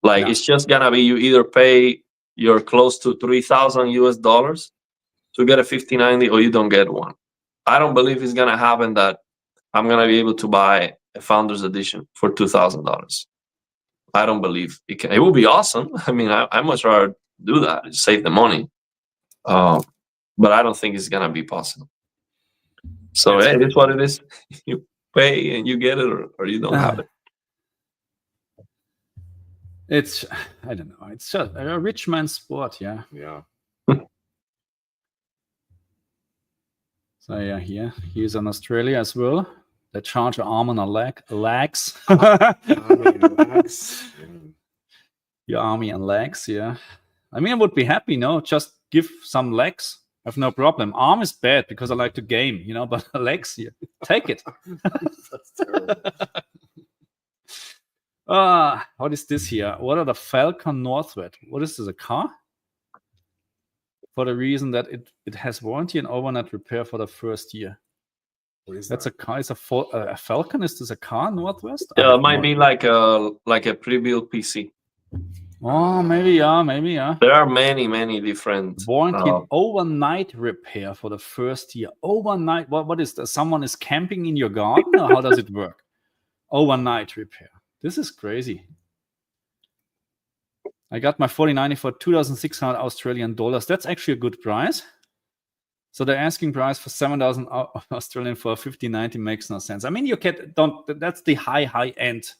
Like it's just gonna be you either pay your close to $3,000 to get a 5090 or you don't get one. I don't believe it's gonna happen that I'm gonna be able to buy a Founders Edition for $2,000. I don't believe it can. It would be awesome. I mean, I much rather do that, save the money. But I don't think it's gonna be possible. So it is what it is. You pay and you get it, or you don't have it. It's, I don't know. It's just a rich man's sport, yeah. Yeah. So yeah, he's in Australia as well. They charge an arm and a legs. Your army and legs, yeah. I mean, I would be happy, no? Just give some legs. I have no problem. Arm is bad because I like to game, you know, but legs, yeah. Take it. That's terrible. What is this here? What are the Falcon Northwest? What is this, a car? For the reason that it has warranty and overnight repair for the first year. What is That's that? a car. It's a Falcon. Is this a car, Northwest? Yeah, it might be like a pre-built PC. Oh, maybe yeah. There are many different Warranty and overnight repair for the first year. Overnight. What is that? Someone is camping in your garden, or how does it work? Overnight repair. This is crazy. I got my 4090 for 2,600 Australian dollars. That's actually a good price. So the asking price for 7,000 Australian for a 5090 makes no sense. I mean, that's the high end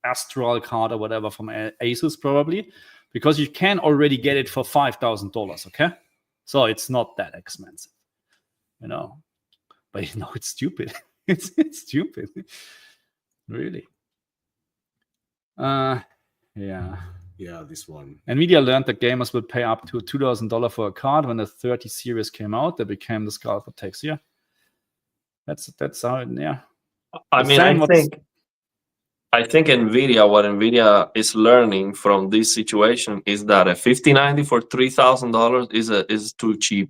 Astral card or whatever from Asus probably, because you can already get it for $5,000. Okay, so it's not that expensive, you know. But you know, it's stupid. it's stupid, really. Yeah, this one. Nvidia learned that gamers would pay up to $2,000 for a card. When the 30 series came out, they became the Scarlet for Text. Yeah, that's how it. Yeah, I mean, I think Nvidia, what Nvidia is learning from this situation is that a 5090 for $3,000 is too cheap.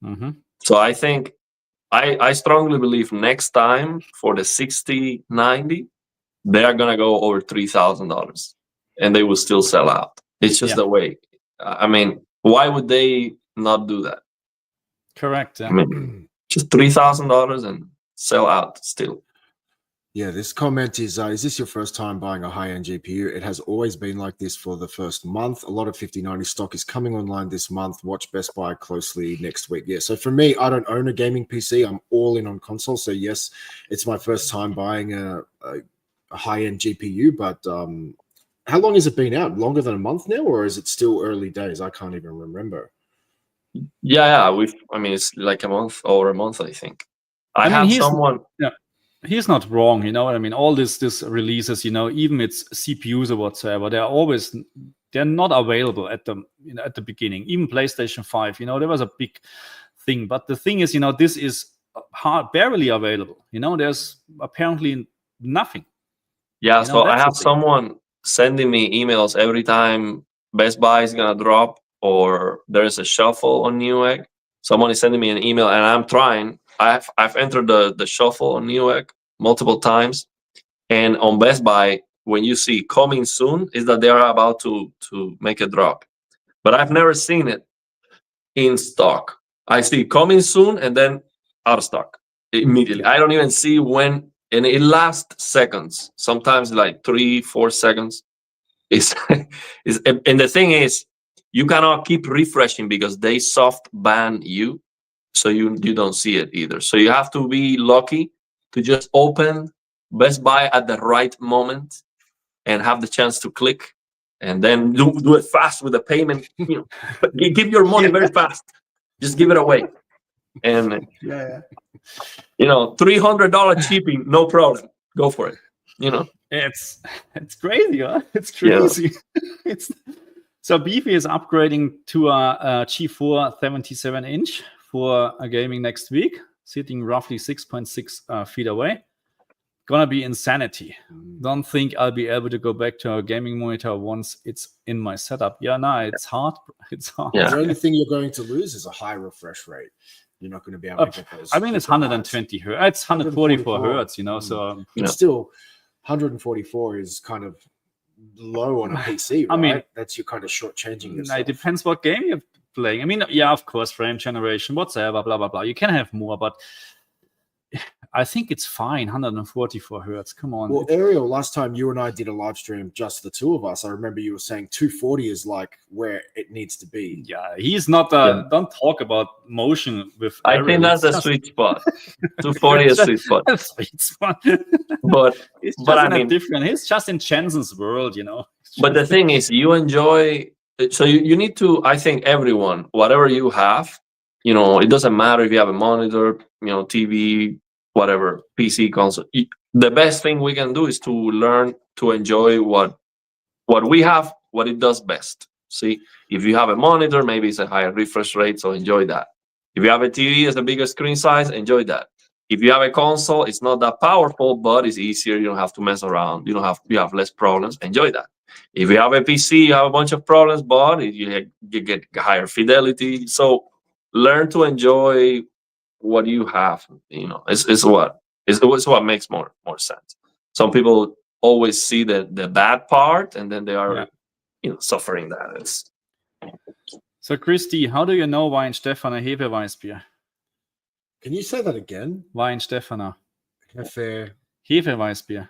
Mm-hmm. So I think I strongly believe next time for the 6090 they are gonna go over $3,000. And they will still sell out. It's just the way. I mean, why would they not do that? Correct. Yeah. I mean, just $3,000 and sell out still. Yeah, this comment is this your first time buying a high-end GPU? It has always been like this for the first month. A lot of 5090 stock is coming online this month. Watch Best Buy closely next week. Yeah, so for me, I don't own a gaming PC. I'm all in on console. So yes, it's my first time buying a high-end GPU, but how long has it been out? Longer than a month now, or is it still early days? I can't even remember. Yeah. I mean, it's like over a month, I think. I have someone. Yeah, he's not wrong. You know what I mean? All this releases, you know, even it's CPUs or whatsoever, they're not available at the beginning. Even PlayStation 5, you know, there was a big thing. But the thing is, you know, this is barely available. You know, there's apparently nothing. Yeah, so I have someone sending me emails every time Best Buy is gonna drop or there's a shuffle on Newegg. Someone is sending me an email and I'm trying. I've entered the shuffle on Newegg multiple times. And on Best Buy, when you see coming soon, is that they are about to make a drop. But I've never seen it in stock. I see coming soon and then out of stock immediately. I don't even see when, and it lasts seconds, sometimes like 3-4 seconds. And the thing is, you cannot keep refreshing because they soft ban you, so you don't see it either. So you have to be lucky to just open Best Buy at the right moment and have the chance to click, and then do it fast with the payment. But give your money very fast. Just give it away, and $300 shipping, no problem. Go for it. It's crazy, huh? It's crazy. Yeah. So Beefy is upgrading to a G4 77-inch for a gaming next week, sitting roughly 6.6 feet away. Gonna be insanity. Don't think I'll be able to go back to a gaming monitor once it's in my setup. Yeah, no, it's hard. It's hard. Yeah. The only thing you're going to lose is a high refresh rate. You're not going to be able to get those. I mean, it's 120 hertz. It's 144 hertz, so still 144 is kind of low on a PC, right? I mean, that's you're kind of shortchanging yourself. It depends what game you're playing. I mean, yeah, of course, frame generation, whatsoever, blah, blah, blah. You can have more, but I think it's fine, 144 hertz. Come on. Well, Ariel, last time you and I did a live stream, just the two of us, I remember you were saying 240 is like where it needs to be. Yeah, he's not. Don't talk about motion with. I think that's the sweet spot. 240 is sweet spot. Sweet spot. But different. He's just in Jensen's world, But the thing is, you enjoy. So you need to. I think everyone, whatever you have, it doesn't matter if you have a monitor, TV, whatever, PC, console. The best thing we can do is to learn to enjoy what we have, what it does best. See, if you have a monitor, maybe it's a higher refresh rate, so enjoy that. If you have a TV, it's a bigger screen size, enjoy that. If you have a console, it's not that powerful, but it's easier. You don't have to mess around. You have less problems. Enjoy that. If you have a PC, you have a bunch of problems, but you get higher fidelity. So learn to enjoy what you have. It's what makes more sense. Some people always see the bad part, and then they are suffering that. So Christy, how do you know Weinstephaner Hefeweißbier? Can you say that again? Weinstephaner Hefeweißbier.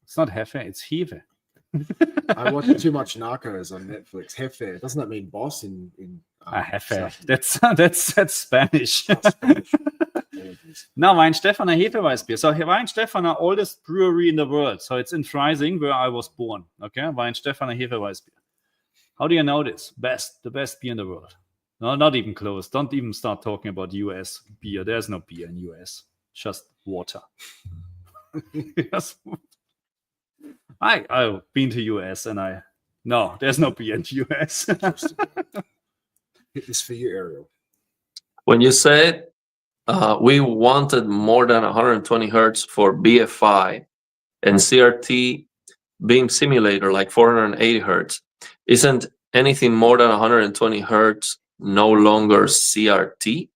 It's not Hefe, it's Hefe. I watch too much Narcos on Netflix. Hefe, doesn't that mean boss in Hefe? That's Spanish. Now Weinstephaner Hefeweißbier. So Weinstephaner, oldest brewery in the world. So it's in Freising, where I was born. Okay, Weinstephaner Hefeweißbier. How do you know this? The best beer in the world. No, not even close. Don't even start talking about US beer. There's no beer in US. Just water. Yes. I've been to US and no, there's no beer in the US. Hit this for you, Ariel. When you said we wanted more than 120 hertz for BFI and CRT beam simulator like 480 hertz, isn't anything more than 120 hertz no longer CRT?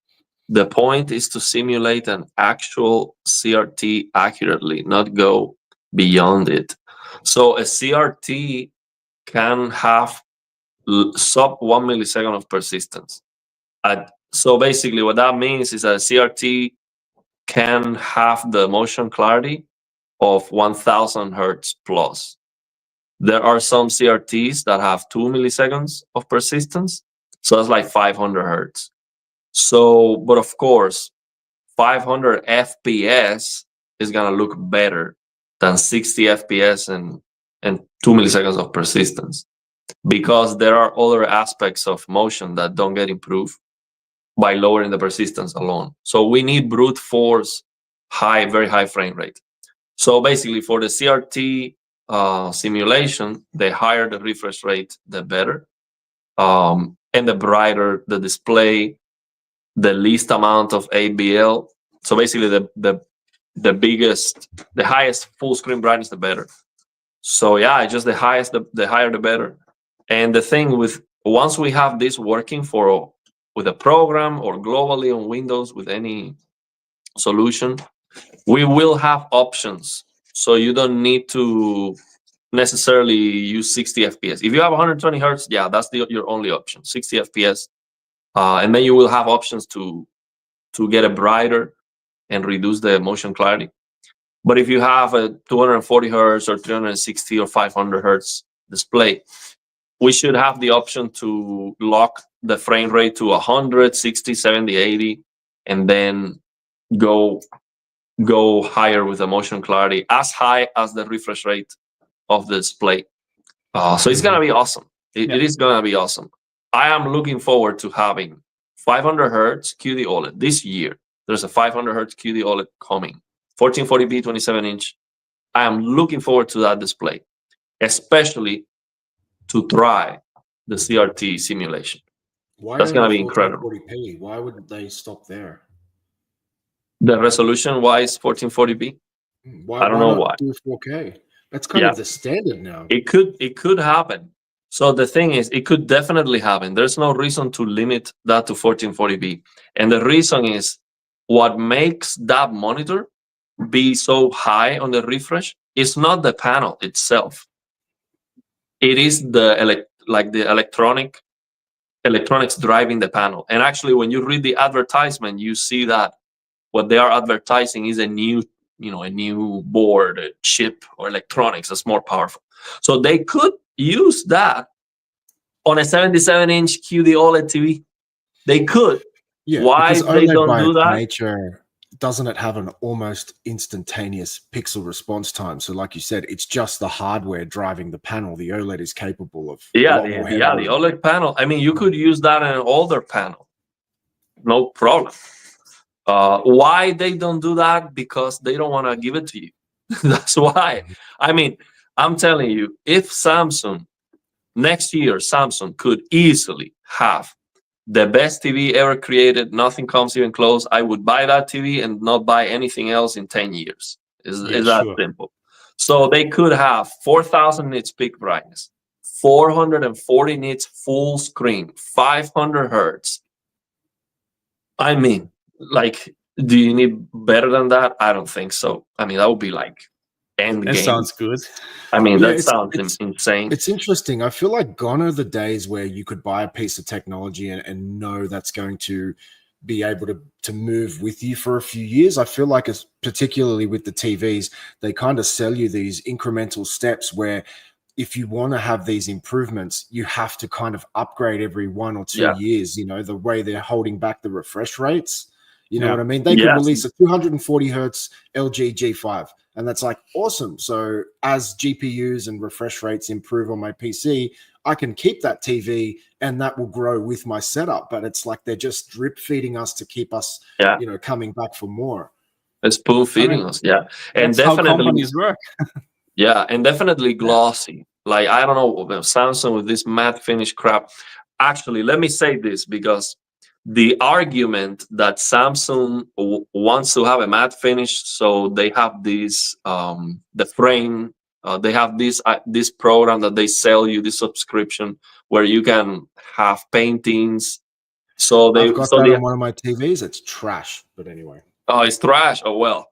The point is to simulate an actual CRT accurately, not go beyond it. So a CRT can have sub 1 millisecond of persistence. So basically what that means is that a CRT can have the motion clarity of 1000 hertz plus. There are some CRTs that have 2 milliseconds of persistence. So that's like 500 hertz. So, but of course, 500 FPS is going to look better than 60 FPS and 2 milliseconds of persistence, because there are other aspects of motion that don't get improved by lowering the persistence alone. So we need brute force, very high frame rate. So basically for the CRT simulation, the higher the refresh rate, the better. And the brighter the display, the least amount of ABL. So basically the highest full screen brightness, the better. So yeah, just the higher the better. And the thing once we have this working with a program or globally on Windows with any solution, We will have options, so you don't need to necessarily use 60 FPS. If you have 120 hertz, yeah, that's your only option, 60 FPS. And then you will have options to get it brighter and reduce the motion clarity. But if you have a 240 hertz or 360 or 500 hertz display, we should have the option to lock the frame rate to 100, 60, 70, 80, and then go higher with the motion clarity, as high as the refresh rate of the display. So it's gonna be awesome. It is gonna be awesome. I am looking forward to having 500 hertz QD OLED this year. There's a 500 hertz QD OLED coming, 1440p, 27-inch. I am looking forward to that display, especially to try the CRT simulation. That's gonna be incredible. 1440p? Why would they stop there? The resolution-wise, 1440p. I don't know why. Do 4K? That's kind of the standard now. It could happen. So the thing is, it could definitely happen. There's no reason to limit that to 1440p. And the reason is, what makes that monitor be so high on the refresh is not the panel itself. It is the electronics driving the panel. And actually, when you read the advertisement, you see that what they are advertising is a new board, a chip, or electronics that's more powerful. So they could use that on a 77-inch QD OLED TV. They could. Yeah, why they don't do that? Nature, doesn't it have an almost instantaneous pixel response time? So, like you said, it's just the hardware driving the panel. The OLED is capable of the OLED panel. I mean, you could use that in an older panel, no problem. Why they don't do that? Because they don't want to give it to you. That's why. I mean, I'm telling you, if next year, Samsung could easily have the best TV ever created, nothing comes even close, I would buy that TV and not buy anything else in 10 years. Is that simple? So they could have 4,000 nits peak brightness, 440 nits full screen, 500 hertz. I mean, like, do you need better than that? I don't think so. I mean, that would be like end game. That sounds good. I mean, that sounds insane. It's interesting. I feel like gone are the days where you could buy a piece of technology and know that's going to be able to move with you for a few years. I feel like, it's particularly with the TVs, they kind of sell you these incremental steps where if you want to have these improvements, you have to kind of upgrade every 1 or 2 years, the way they're holding back the refresh rates. You know what I mean? They could release a 240 hertz LG G5, and that's like awesome. So as GPUs and refresh rates improve on my PC, I can keep that TV and that will grow with my setup. But it's like they're just drip feeding us to keep us, coming back for more. It's spoon feeding us, and definitely how companies work. And definitely glossy. Like, I don't know, Samsung with this matte finish crap. Actually, let me say this, because the argument that Samsung wants to have a matte finish, so they have this the frame, they have this program that they sell you, this subscription where you can have paintings. So I've got that on one of my TVs. It's trash, but anyway. Oh, it's trash. Oh well.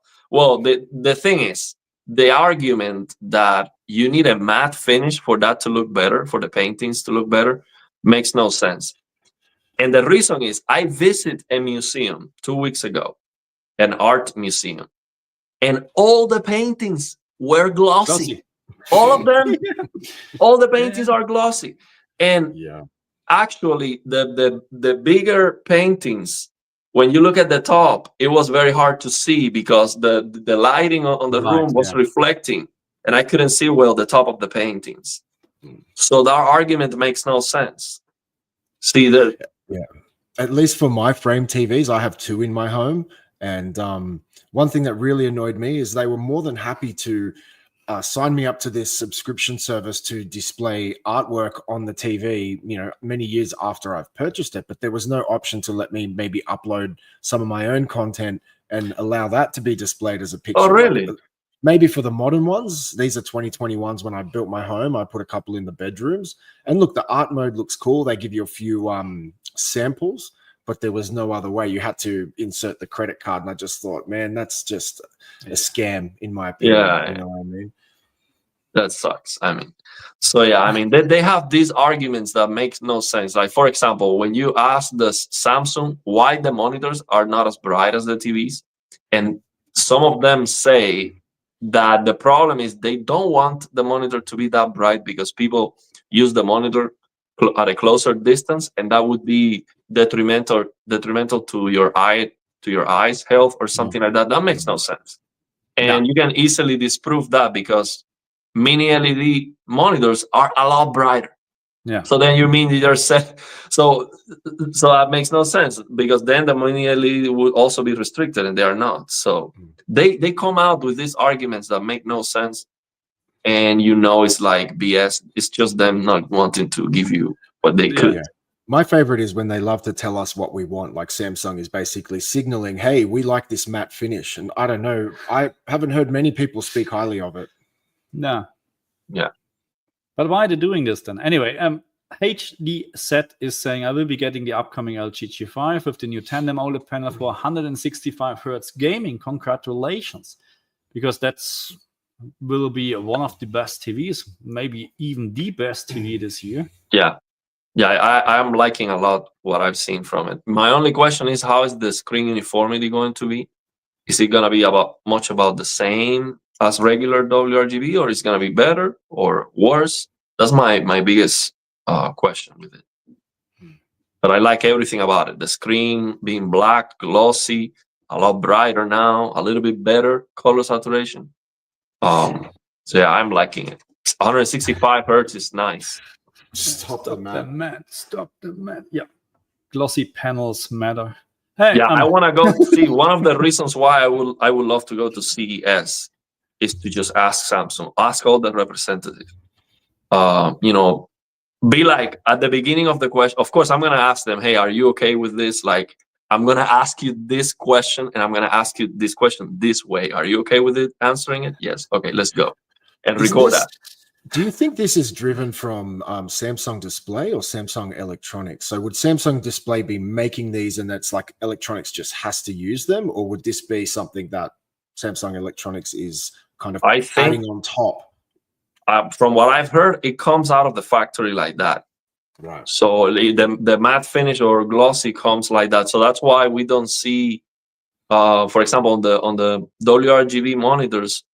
The thing is, the argument that you need a matte finish for that to look better, for the paintings to look better, makes no sense. And the reason is, I visited a museum 2 weeks ago, an art museum, and all the paintings were glossy. All of them, all the paintings are glossy. And actually, the bigger paintings, when you look at the top, it was very hard to see because the lighting on the room was reflecting, and I couldn't see well the top of the paintings. So that argument makes no sense. See that? At least for my frame TVs, I have 2 in my home, and one thing that really annoyed me is they were more than happy to sign me up to this subscription service to display artwork on the TV, many years after I've purchased it, but there was no option to let me maybe upload some of my own content and allow that to be displayed as a picture. Oh, really? Maybe for the modern ones. These are 2021s. When I built my home, I put a couple in the bedrooms, and look, the art mode looks cool. They give you a few samples, but there was no other way. You had to insert the credit card. And I just thought, man, that's just a scam, in my opinion. Yeah, you know what I mean? That sucks. I mean, so yeah, I mean, they have these arguments that make no sense. Like, for example, when you ask the Samsung why the monitors are not as bright as the TVs, and some of them say that the problem is they don't want the monitor to be that bright because people use the monitor at a closer distance, and that would be detrimental to your eyes health or something like that. That makes no sense. And you can easily disprove that because mini LED monitors are a lot brighter. Yeah. So then you mean you're set. So that makes no sense because then the mini LED would also be restricted, and they are not. So they come out with these arguments that make no sense, and it's like BS. It's just them not wanting to give you what they could. Yeah. My favorite is when they love to tell us what we want. Like Samsung is basically signaling, hey, we like this matte finish. And I don't know, I haven't heard many people speak highly of it. No. Yeah. But why are they doing this then? Anyway, HD Set is saying, I will be getting the upcoming LG G5 with the new tandem OLED panel for 165 Hertz gaming. Congratulations. Because that's will be one of the best TVs, maybe even the best TV this year. Yeah. I'm liking a lot what I've seen from it. My only question is, how is the screen uniformity going to be? Is it going to be much about the same as regular WRGB, or is it going to be better or worse? That's my biggest question with it. But I like everything about it. The screen being black, glossy, a lot brighter now, a little bit better color saturation. So yeah, I'm liking it. 165 Hertz is nice. Stop the matte. Stop the matte. Yeah. Glossy panels matter. Hey, yeah, I want to go see. One of the reasons why I would love to go to CES is to just ask Samsung, ask all the representatives. Be like at the beginning of the question. Of course, I'm going to ask them, hey, are you okay with this? Like, I'm going to ask you this question, and I'm going to ask you this question this way. Are you okay with it? Answering it? Yes. Okay, let's go. And record that. Do you think this is driven from Samsung Display or Samsung Electronics? So would Samsung Display be making these and that's like Electronics just has to use them? Or would this be something that Samsung Electronics is kind of adding on top? From what I've heard, it comes out of the factory like that. Right. So the matte finish or glossy comes like that. So that's why we don't see, for example, on the WRGB monitors,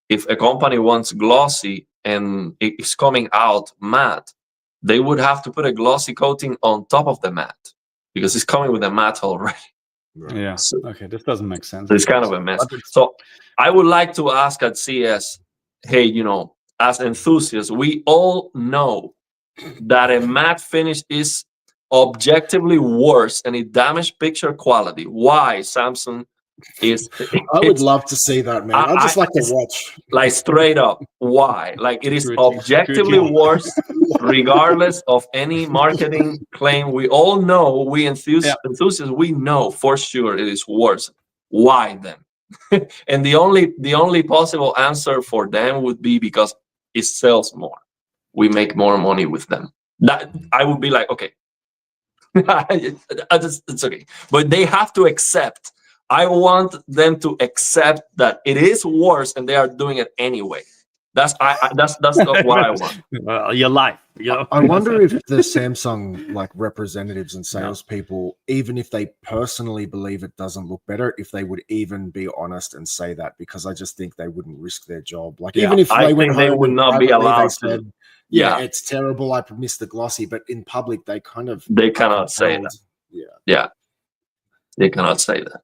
if a company wants glossy and it's coming out matte, they would have to put a glossy coating on top of the matte because it's coming with a matte already. Right. Yeah. So, okay, this doesn't make sense. It's kind of a mess. So I would like to ask at CES, hey, as enthusiasts, we all know that a matte finish is objectively worse and it damages picture quality. Why Samsung is? I would love to see that, man. I'd just like to watch. Like straight up, why? Like it is objectively worse, regardless of any marketing claim. We all know, we enthusiasts, we know for sure it is worse. Why then? And the only possible answer for them would be because it sells more. We make more money with them. That I would be like, okay, it's okay, but they have to accept. I want them to accept that it is worse, and they are doing it anyway. That's not what I want. Well, your life. I wonder if the Samsung representatives and salespeople, even if they personally believe it doesn't look better, if they would even be honest and say that, because I just think they wouldn't risk their job. Even if they went home, they would not be allowed to. Yeah, it's terrible. I missed the glossy, but in public, they cannot say that. Yeah, they cannot say that.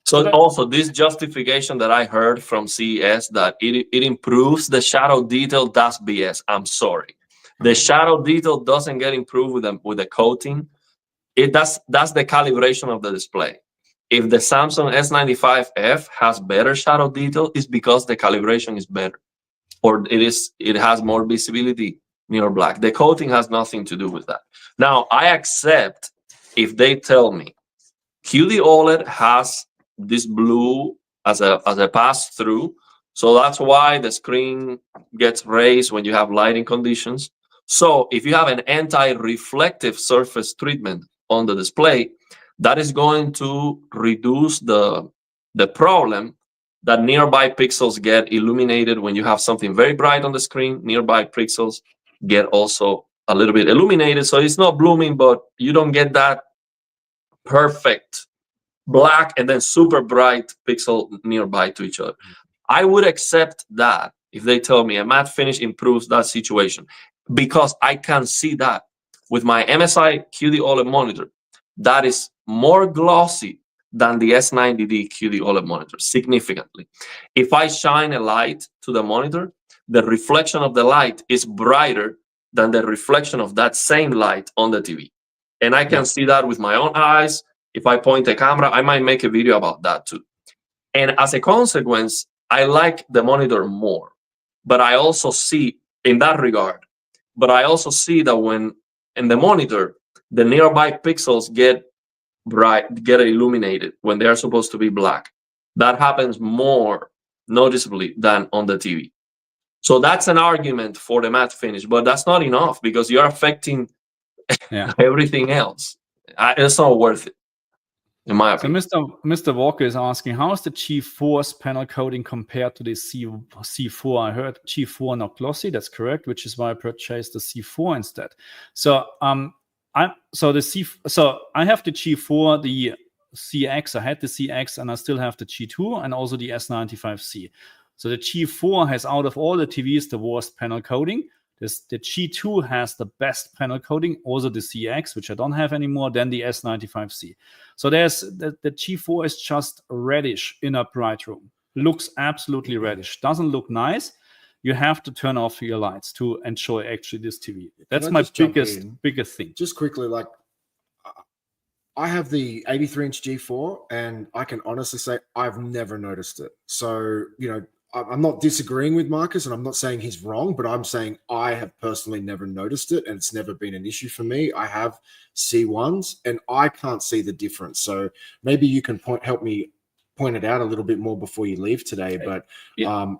So also this justification that I heard from CES that it improves the shadow detail, that's BS. I'm sorry. The shadow detail doesn't get improved with the coating. That's the calibration of the display. If the Samsung S95F has better shadow detail, it's because the calibration is better, or it has more visibility near black. The coating has nothing to do with that. Now I accept if they tell me QD OLED has this blue as a pass through, so that's why the screen gets raised when you have lighting conditions. So if you have an anti-reflective surface treatment on the display, that is going to reduce the problem that nearby pixels get illuminated when you have something very bright on the screen. Nearby pixels get also a little bit illuminated, so it's not blooming, but you don't get that perfect black and then super bright pixel nearby to each other. I would accept that if they tell me a matte finish improves that situation, because I can see that with my MSI QD OLED monitor. That is more glossy than the S90D QD OLED monitor, significantly. If I shine a light to the monitor, the reflection of the light is brighter than the reflection of that same light on the TV. And I can see that with my own eyes. If I point a camera, I might make a video about that too. And as a consequence, I like the monitor more. But I also see, in that regard, but I also see that when in the monitor, the nearby pixels get bright, get illuminated when they are supposed to be black. That happens more noticeably than on the TV. So that's an argument for the matte finish, but that's not enough because you're affecting everything else. It's not worth it, in my opinion. So Mr. Walker is asking, how is the G4's panel coating compared to the C4? I heard G4 not glossy, that's correct, which is why I purchased the C4 instead. So I have the G4, the CX, I had the CX, and I still have the G2 and also the S95C. So the G4 has, out of all the TVs, the worst panel coating. The G2 has the best panel coating, also the CX, which I don't have anymore, than the S95C. So there's the G4 is just reddish in a bright room. Looks absolutely reddish. Doesn't look nice. You have to turn off your lights to enjoy actually this TV. That's my biggest thing. Just quickly, like, I have the 83-inch G4, and I can honestly say I've never noticed it. So, I'm not disagreeing with Markus, and I'm not saying he's wrong, but I'm saying I have personally never noticed it, and it's never been an issue for me. I have C1s, and I can't see the difference. So maybe you can help me point it out a little bit more before you leave today. But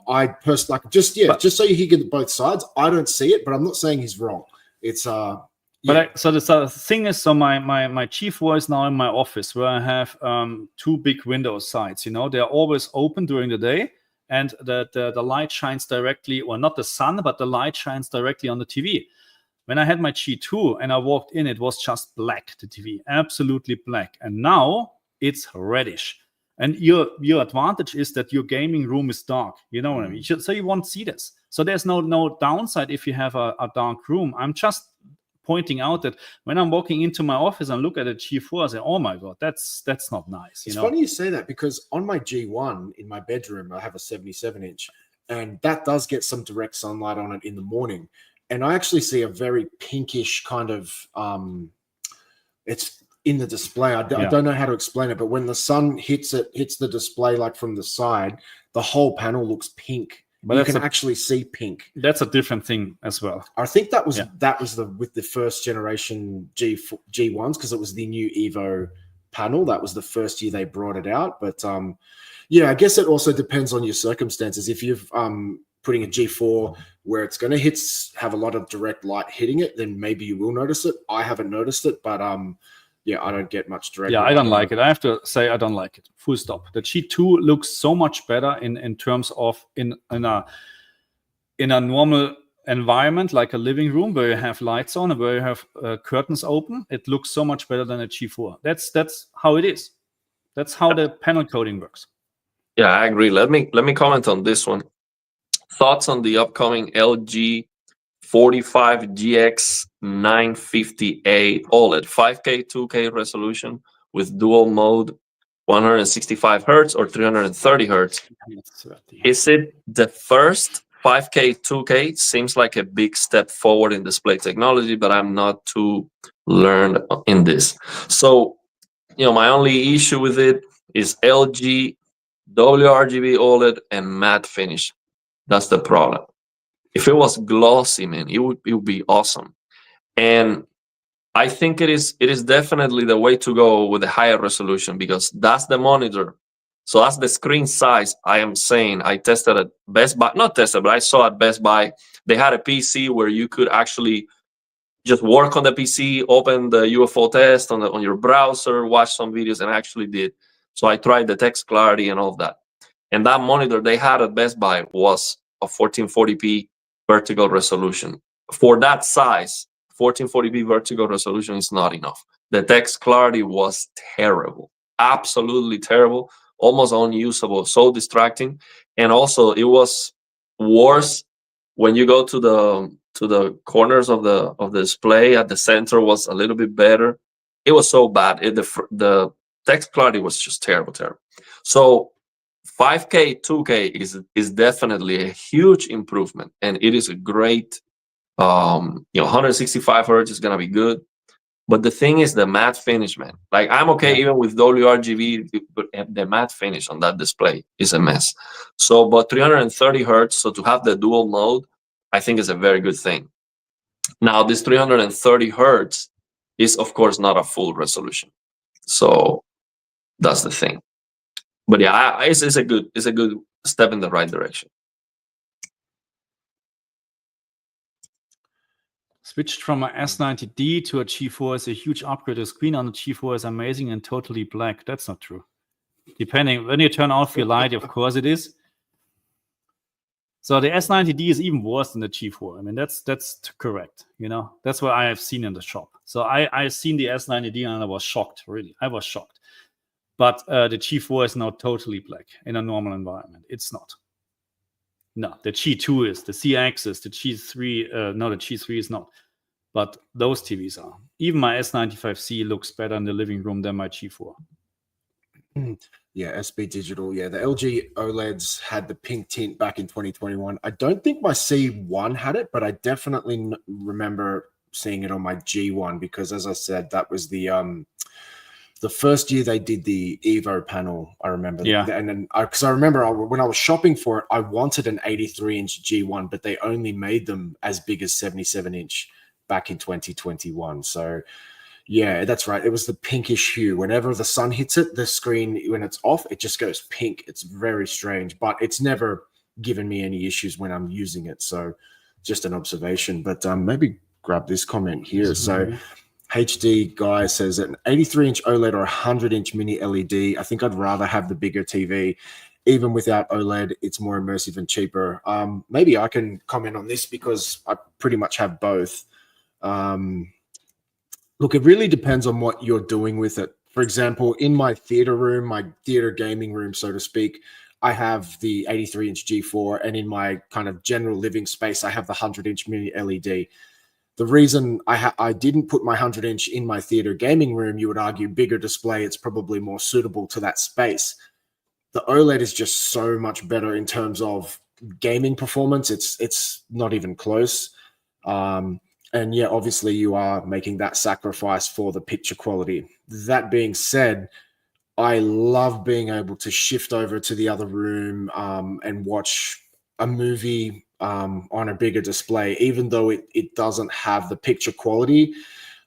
I personally, just so you get both sides, I don't see it, but I'm not saying he's wrong. It's so the thing is, so my G4 is now in my office where I have two big window sides. They're always open during the day. And the light shines directly, or not the sun, but the light shines directly on the TV. When I had my G2 and I walked in, it was just black, the TV, absolutely black. And now it's reddish. And your advantage is that your gaming room is dark. You know what I mean? So you won't see this. So there's no downside if you have a dark room. I'm just pointing out that when I'm walking into my office and look at a G4, I say, oh my God, that's not nice. It's funny you say that, because on my G1 in my bedroom, I have a 77-inch, and that does get some direct sunlight on it in the morning. And I actually see a very pinkish kind of, it's in the display. I don't know how to explain it, but when the sun hits the display, like from the side, the whole panel looks pink. But you can actually see pink. That's a different thing as well. I think that was with the first generation G1s, because it was the new Evo panel. That was the first year they brought it out. But I guess it also depends on your circumstances. If you've putting a G4 where it's going to have a lot of direct light hitting it, then maybe you will notice it. I haven't noticed it, but I don't get much direct. I don't like it. I have to say I don't like it. Full stop. The G2 looks so much better in terms of in a normal environment, like a living room where you have lights on and where you have curtains open. It looks so much better than a G4. That's how it is. That's how the panel coating works. Yeah, I agree. Let me comment on this one. Thoughts on the upcoming LG 45GX 950A OLED 5K 2K resolution with dual mode 165 hertz or 330 hertz. Is it the first 5K 2K? Seems like a big step forward in display technology, but I'm not too learned in this. So, my only issue with it is LG WRGB OLED and matte finish. That's the problem. If it was glossy, man, it would be awesome. And I think it is definitely the way to go with the higher resolution, because that's the monitor. So that's the screen size. I am saying I tested at Best Buy, not tested, but I saw at Best Buy, they had a PC where you could actually just work on the PC, open the UFO test on your browser, watch some videos, and I actually did. So I tried the text clarity and all of that. And that monitor they had at Best Buy was a 1440p vertical resolution. For that size, 1440p vertical resolution is not enough. The text clarity was terrible, absolutely terrible, almost unusable, so distracting. And also it was worse when you go to the corners of the display. At the center was a little bit better. It was so bad. The text clarity was just terrible. So 5K 2K is definitely a huge improvement, and it is a great 165 hertz is gonna be good. But the thing is the matte finish, man. Like I'm okay even with WRGB, but the matte finish on that display is a mess. So, but 330 hertz, so to have the dual mode, I think is a very good thing. Now, this 330 hertz is of course not a full resolution. So that's the thing. But yeah, it's a good step in the right direction. Switched from a S90D to a G4 is a huge upgrade. The screen on the G4 is amazing and totally black. That's not true. Depending, when you turn off your light, of course it is. So the S90D is even worse than the G4. I mean, that's correct. You know, that's what I have seen in the shop. So I've seen the S90D and I was shocked, really. I was shocked. But the G4 is now totally black in a normal environment. It's not. No, the G2 is, the CX is, the G3, no, the G3 is not. But those TVs are. Even my S95C looks better in the living room than my G4. Yeah, SB Digital. Yeah, the LG OLEDs had the pink tint back in 2021. I don't think my C1 had it, but I definitely remember seeing it on my G1 because, as I said, that was the first year they did the Evo panel. I remember. Yeah. And then because I remember when I was shopping for it, I wanted an 83-inch G1, but they only made them as big as 77-inch back in 2021. So yeah, that's right. It was the pinkish hue. Whenever the sun hits it, the screen, when it's off, it just goes pink. It's very strange, but it's never given me any issues when I'm using it. So just an observation, but maybe grab this comment here. So HD guy says an 83-inch OLED or 100-inch mini LED. I think I'd rather have the bigger TV. Even without OLED, it's more immersive and cheaper. Maybe I can comment on this because I pretty much have both. Look, it really depends on what you're doing with it. For example, in my theater room, my theater gaming room, so to speak, I have the 83-inch G4, and in my kind of general living space, I have the 100-inch mini LED. The reason I didn't put my 100-inch in my theater gaming room, you would argue bigger display, it's probably more suitable to that space. The OLED is just so much better in terms of gaming performance. It's not even close. And yeah, obviously you are making that sacrifice for the picture quality. That being said, I love being able to shift over to the other room and watch a movie on a bigger display, even though it doesn't have the picture quality.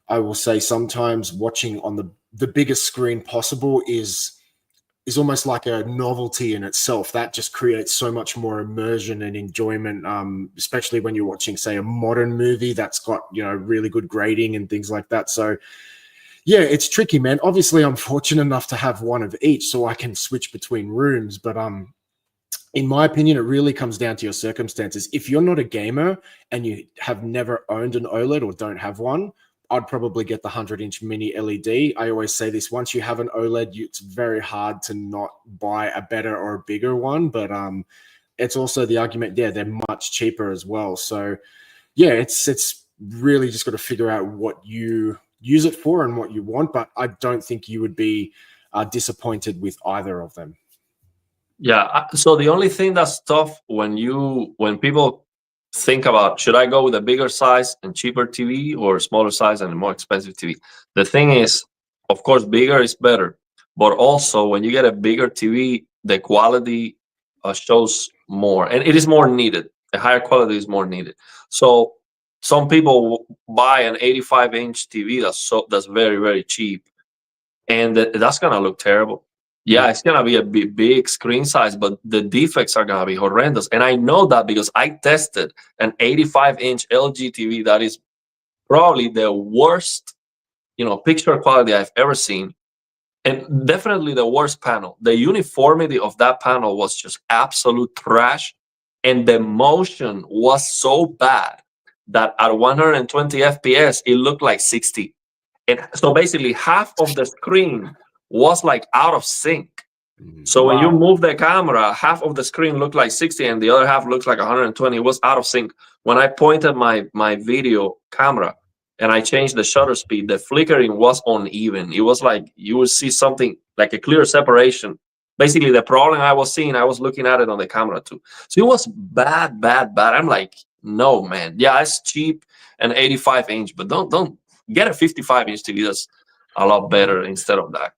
I will say sometimes watching on the biggest screen possible is almost like a novelty in itself. That just creates so much more immersion and enjoyment, especially when you're watching, say, a modern movie that's got, really good grading and things like that. So yeah, it's tricky, man. Obviously, I'm fortunate enough to have one of each, so I can switch between rooms. But in my opinion, it really comes down to your circumstances. If you're not a gamer and you have never owned an OLED or don't have one, I'd probably get the 100-inch mini LED. I always say this, once you have an OLED, it's very hard to not buy a better or a bigger one. But it's also the argument, yeah, they're much cheaper as well. So yeah, it's really just got to figure out what you use it for and what you want. But I don't think you would be disappointed with either of them. Yeah. So the only thing that's tough when people think about, should I go with a bigger size and cheaper TV or smaller size and a more expensive TV? The thing is, of course, bigger is better. But also, when you get a bigger TV, the quality shows more, and it is more needed. The higher quality is more needed. So some people buy an 85-inch TV that's very, very cheap, and that's gonna look terrible. Yeah, it's gonna be a big screen size, but the defects are gonna be horrendous. And I know that because I tested an 85-inch LG TV that is probably the worst, picture quality I've ever seen, and definitely the worst panel. The uniformity of that panel was just absolute trash, and the motion was so bad that at 120 FPS it looked like 60. And so basically half of the screen was like out of sync. So when you move the camera, half of the screen looked like 60 and the other half looks like 120. It was out of sync. When I pointed my video camera and I changed the shutter speed, the flickering was uneven. It was like you would see something like a clear separation. Basically, the problem I was seeing, I was looking at it on the camera too. So it was bad, bad, bad. I'm like, no, man. Yeah, it's cheap, an 85-inch, but don't get a 55-inch TV. That's a lot better instead of that.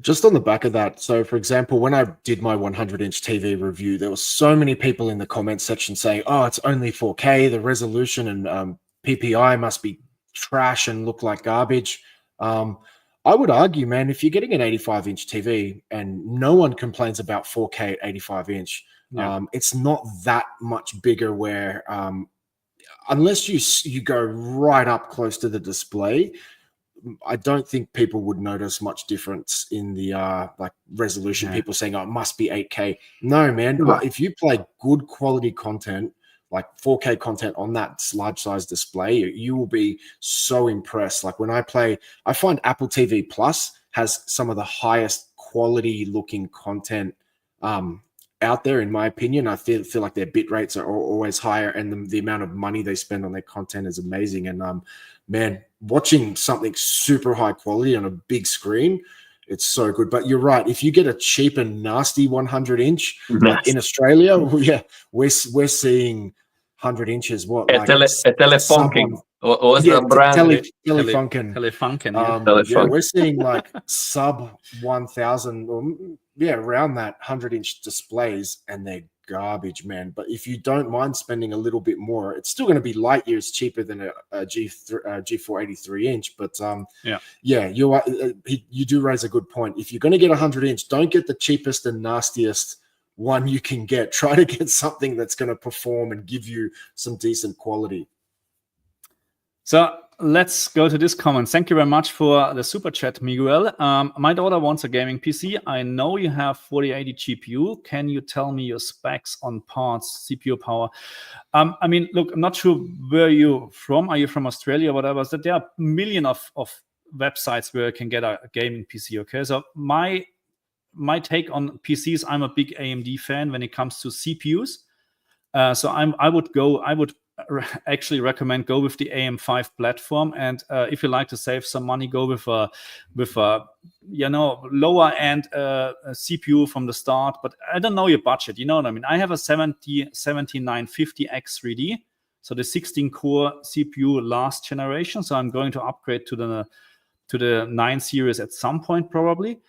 Just on the back of that, so for example, when I did my 100-inch TV review, there were so many people in the comment section saying, oh, it's only 4K, the resolution and PPI must be trash and look like garbage. I would argue, man, if you're getting an 85-inch TV and no one complains about 4K at 85-inch, it's not that much bigger where unless you go right up close to the display, I don't think people would notice much difference in the like resolution. People saying, oh, it must be 8K. No, man. If you play good quality content, like 4K content on that large size display, you will be so impressed. Like when I find Apple TV Plus has some of the highest quality looking content out there, in my opinion. I feel like their bit rates are always higher, and the amount of money they spend on their content is amazing. And man, watching something super high quality on a big screen, it's so good. But you're right. If you get a cheap and nasty 100-inch, like in Australia, we're seeing 100 inches. What, like Telefunken? What's the brand? Telefunken. Telefunken. We're seeing like sub 1,000 or around that 100-inch displays, and they're garbage, man. But if you don't mind spending a little bit more, it's still going to be light years cheaper than a G4 83-inch. But you do raise a good point. If you're going to get 100-inch, don't get the cheapest and nastiest one you can get. Try to get something that's going to perform and give you some decent quality. So let's go to this comment. Thank you very much for the super chat, Miguel. My daughter wants a gaming PC. I know you have 4080 GPU. Can you tell me your specs on parts, CPU power? I mean, look, I'm not sure where you're from. Are you from Australia or whatever? So there are a million of websites where you can get a gaming PC, okay? So my take on PCs, I'm a big AMD fan when it comes to CPUs. So I would actually recommend go with the AM5 platform, and if you like to save some money, go with a lower end CPU from the start. But I don't know your budget, you know what I mean? I have a 7950X3D, so the 16-core CPU last generation. So I'm going to upgrade to the 9 series at some point probably.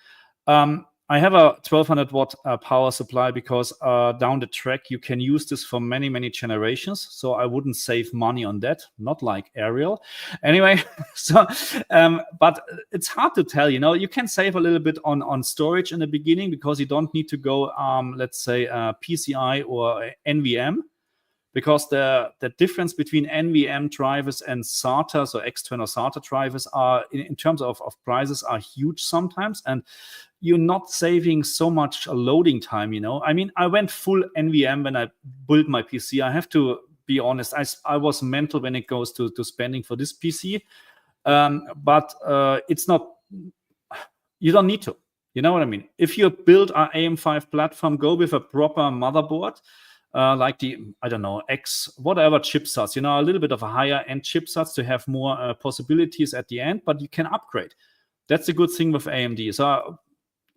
I have a 1200 watt power supply because down the track you can use this for many, many generations. So I wouldn't save money on that, not like Ariel. Anyway, so but it's hard to tell. You can save a little bit on storage in the beginning because you don't need to go, let's say, PCI or NVM. Because the difference between NVM drivers and SATA, so external SATA drivers, are in terms of prices are huge sometimes, and you're not saving so much loading time. I mean, I went full NVM when I built my PC. I have to be honest, I was mental when it goes to spending for this PC, but it's not. You don't need to. You know what I mean? If you build an AM5 platform, go with a proper motherboard. Like the, I don't know, X, whatever chipsets, a little bit of a higher end chipsets to have more possibilities at the end, but you can upgrade. That's a good thing with AMD. So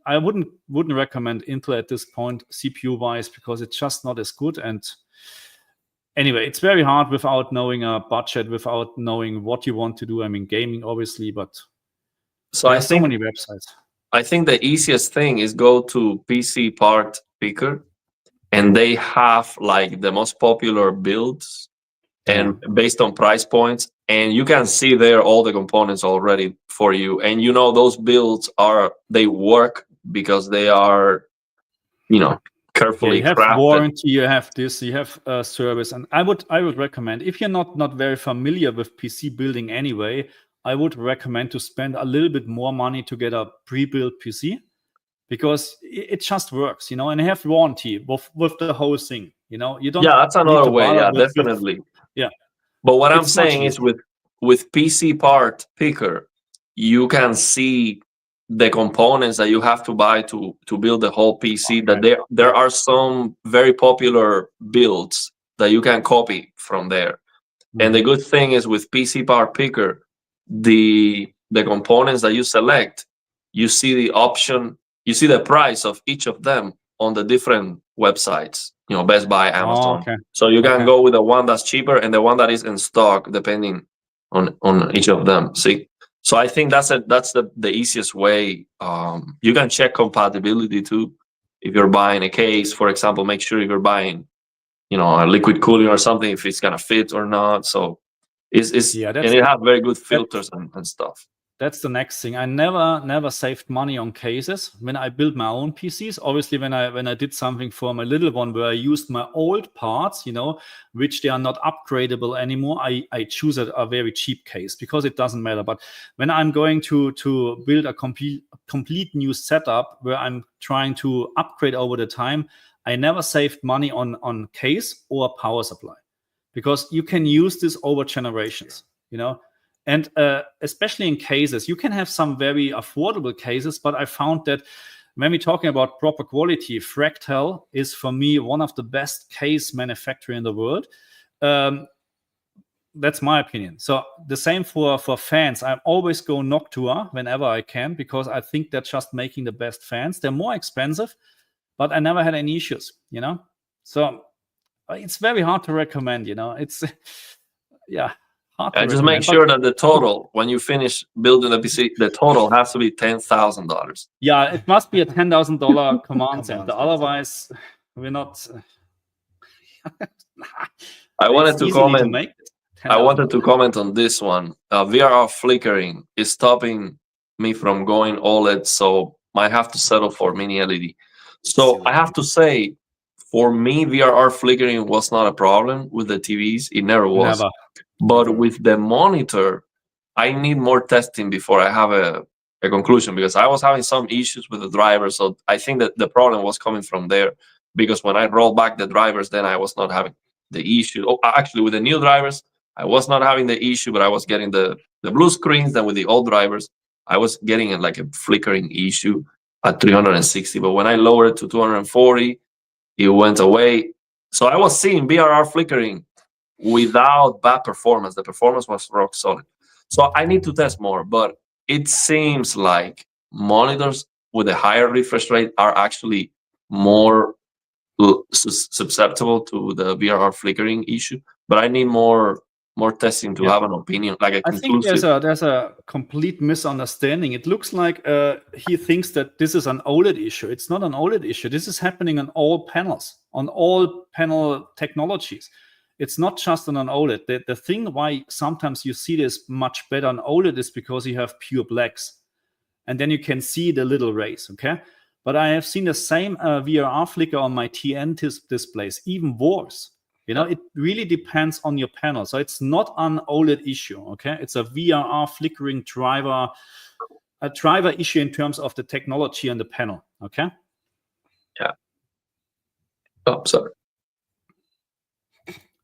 I wouldn't recommend Intel at this point, CPU wise, because it's just not as good. And anyway, it's very hard without knowing a budget, without knowing what you want to do. I mean, gaming, obviously, but so I think so many websites. I think the easiest thing is go to PC Part Picker. And they have like the most popular builds and based on price points. And you can see there all the components already for you. And those builds they work because they are, carefully you have crafted. warranty, you have this, you have service, and I would recommend, if you're not very familiar with PC building anyway, I would recommend to spend a little bit more money to get a pre-built PC, because it just works, you know, and have warranty with the whole thing, you know. You don't. Yeah, that's need another to way. bother Yeah, with- definitely. yeah. But what I'm It's much saying is easier. with PC part picker, you can see the components that you have to buy to build the whole PC. That there are some very popular builds that you can copy from there. And the good thing is with PC part picker, the components that you select, you see the option, you see the price of each of them on the different websites, you know, Best Buy, Amazon. okay. So you can Okay. go with the one that's cheaper and the one that is in stock, depending on each of them. See, so I think that's the easiest way. You can check compatibility too. If you're buying a case, for example, make sure if you're buying, you know, a liquid cooling or something, if it's gonna fit or not. So it's Yeah, and it has very good filters and stuff. That's the next thing. I never saved money on cases when I built my own PCs. Obviously, when I did something for my little one where I used my old parts, you know, which they are not upgradable anymore, I choose a very cheap case because it doesn't matter. But when I'm going to build a complete new setup where I'm trying to upgrade over the time, I never saved money on case or power supply, because you can use this over generations, you know. And especially in cases, you can have some very affordable cases, but I found that when we're talking about proper quality, Fractal is for me one of the best case manufacturer in the world. That's my opinion. So the same for fans. I always go Noctua whenever I can, because I think they're just making the best fans. They're more expensive, but I never had any issues, you know. So it's very hard to recommend, you know. It's yeah. And just make sure that the total, when you finish building the PC, the total has to be $10,000. Yeah, it must be a $10,000 command center. Otherwise, we're not. I wanted to comment. I wanted to $10,000. comment on this one. VRR flickering is stopping me from going OLED, so I have to settle for mini LED. So I have to say, for me, VRR flickering was not a problem with the TVs. It never was. Never. But with the monitor, I need more testing before I have a conclusion, because I was having some issues with the drivers. So I think that the problem was coming from there, because when I rolled back the drivers, then I was not having the issue. Oh, actually, with the new drivers, I was not having the issue, but I was getting the blue screens. Then with the old drivers, I was getting like a flickering issue at 360. But when I lowered it to 240, it went away. So I was seeing VRR flickering without bad performance. The performance was rock solid. So I need to test more, but it seems like monitors with a higher refresh rate are actually more susceptible to the VRR flickering issue. But I need more testing to have an opinion, like a conclusive. I think there's a complete misunderstanding. It looks like he thinks that this is an OLED issue. It's not an OLED issue. This is happening on all panels, on all panel technologies. It's not just on an OLED. The thing why sometimes you see this much better on OLED is because you have pure blacks, and then you can see the little rays, okay? But I have seen the same VRR flicker on my TN displays, even worse. You know, it really depends on your panel. So it's not an OLED issue, okay? It's a VRR flickering driver, a driver issue in terms of the technology on the panel, okay? Yeah. Oh, sorry.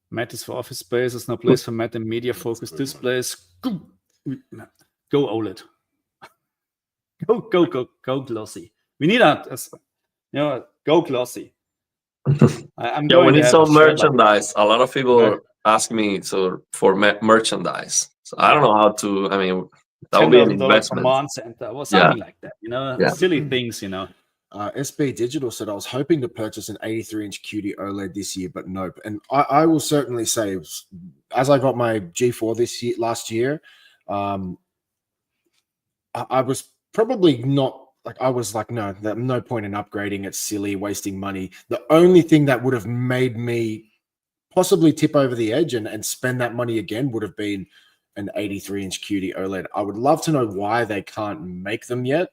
Matte is for office space. There's no place for matte and media focused displays. Go OLED. Go glossy. We need go glossy. I'm Yeah, we need some merchandise. A lot of people ask me for merchandise. So I don't know how to. I mean, that would be an investment. Command center or something like that. You know, silly things. You know. SB Digital said I was hoping to purchase an 83-inch QD OLED this year, but nope. And I will certainly say, as I got my G4 last year, I was probably not. Like I was like, no point in upgrading. It's silly, wasting money. The only thing that would have made me possibly tip over the edge and spend that money again would have been an 83-inch QD OLED. I would love to know why they can't make them yet,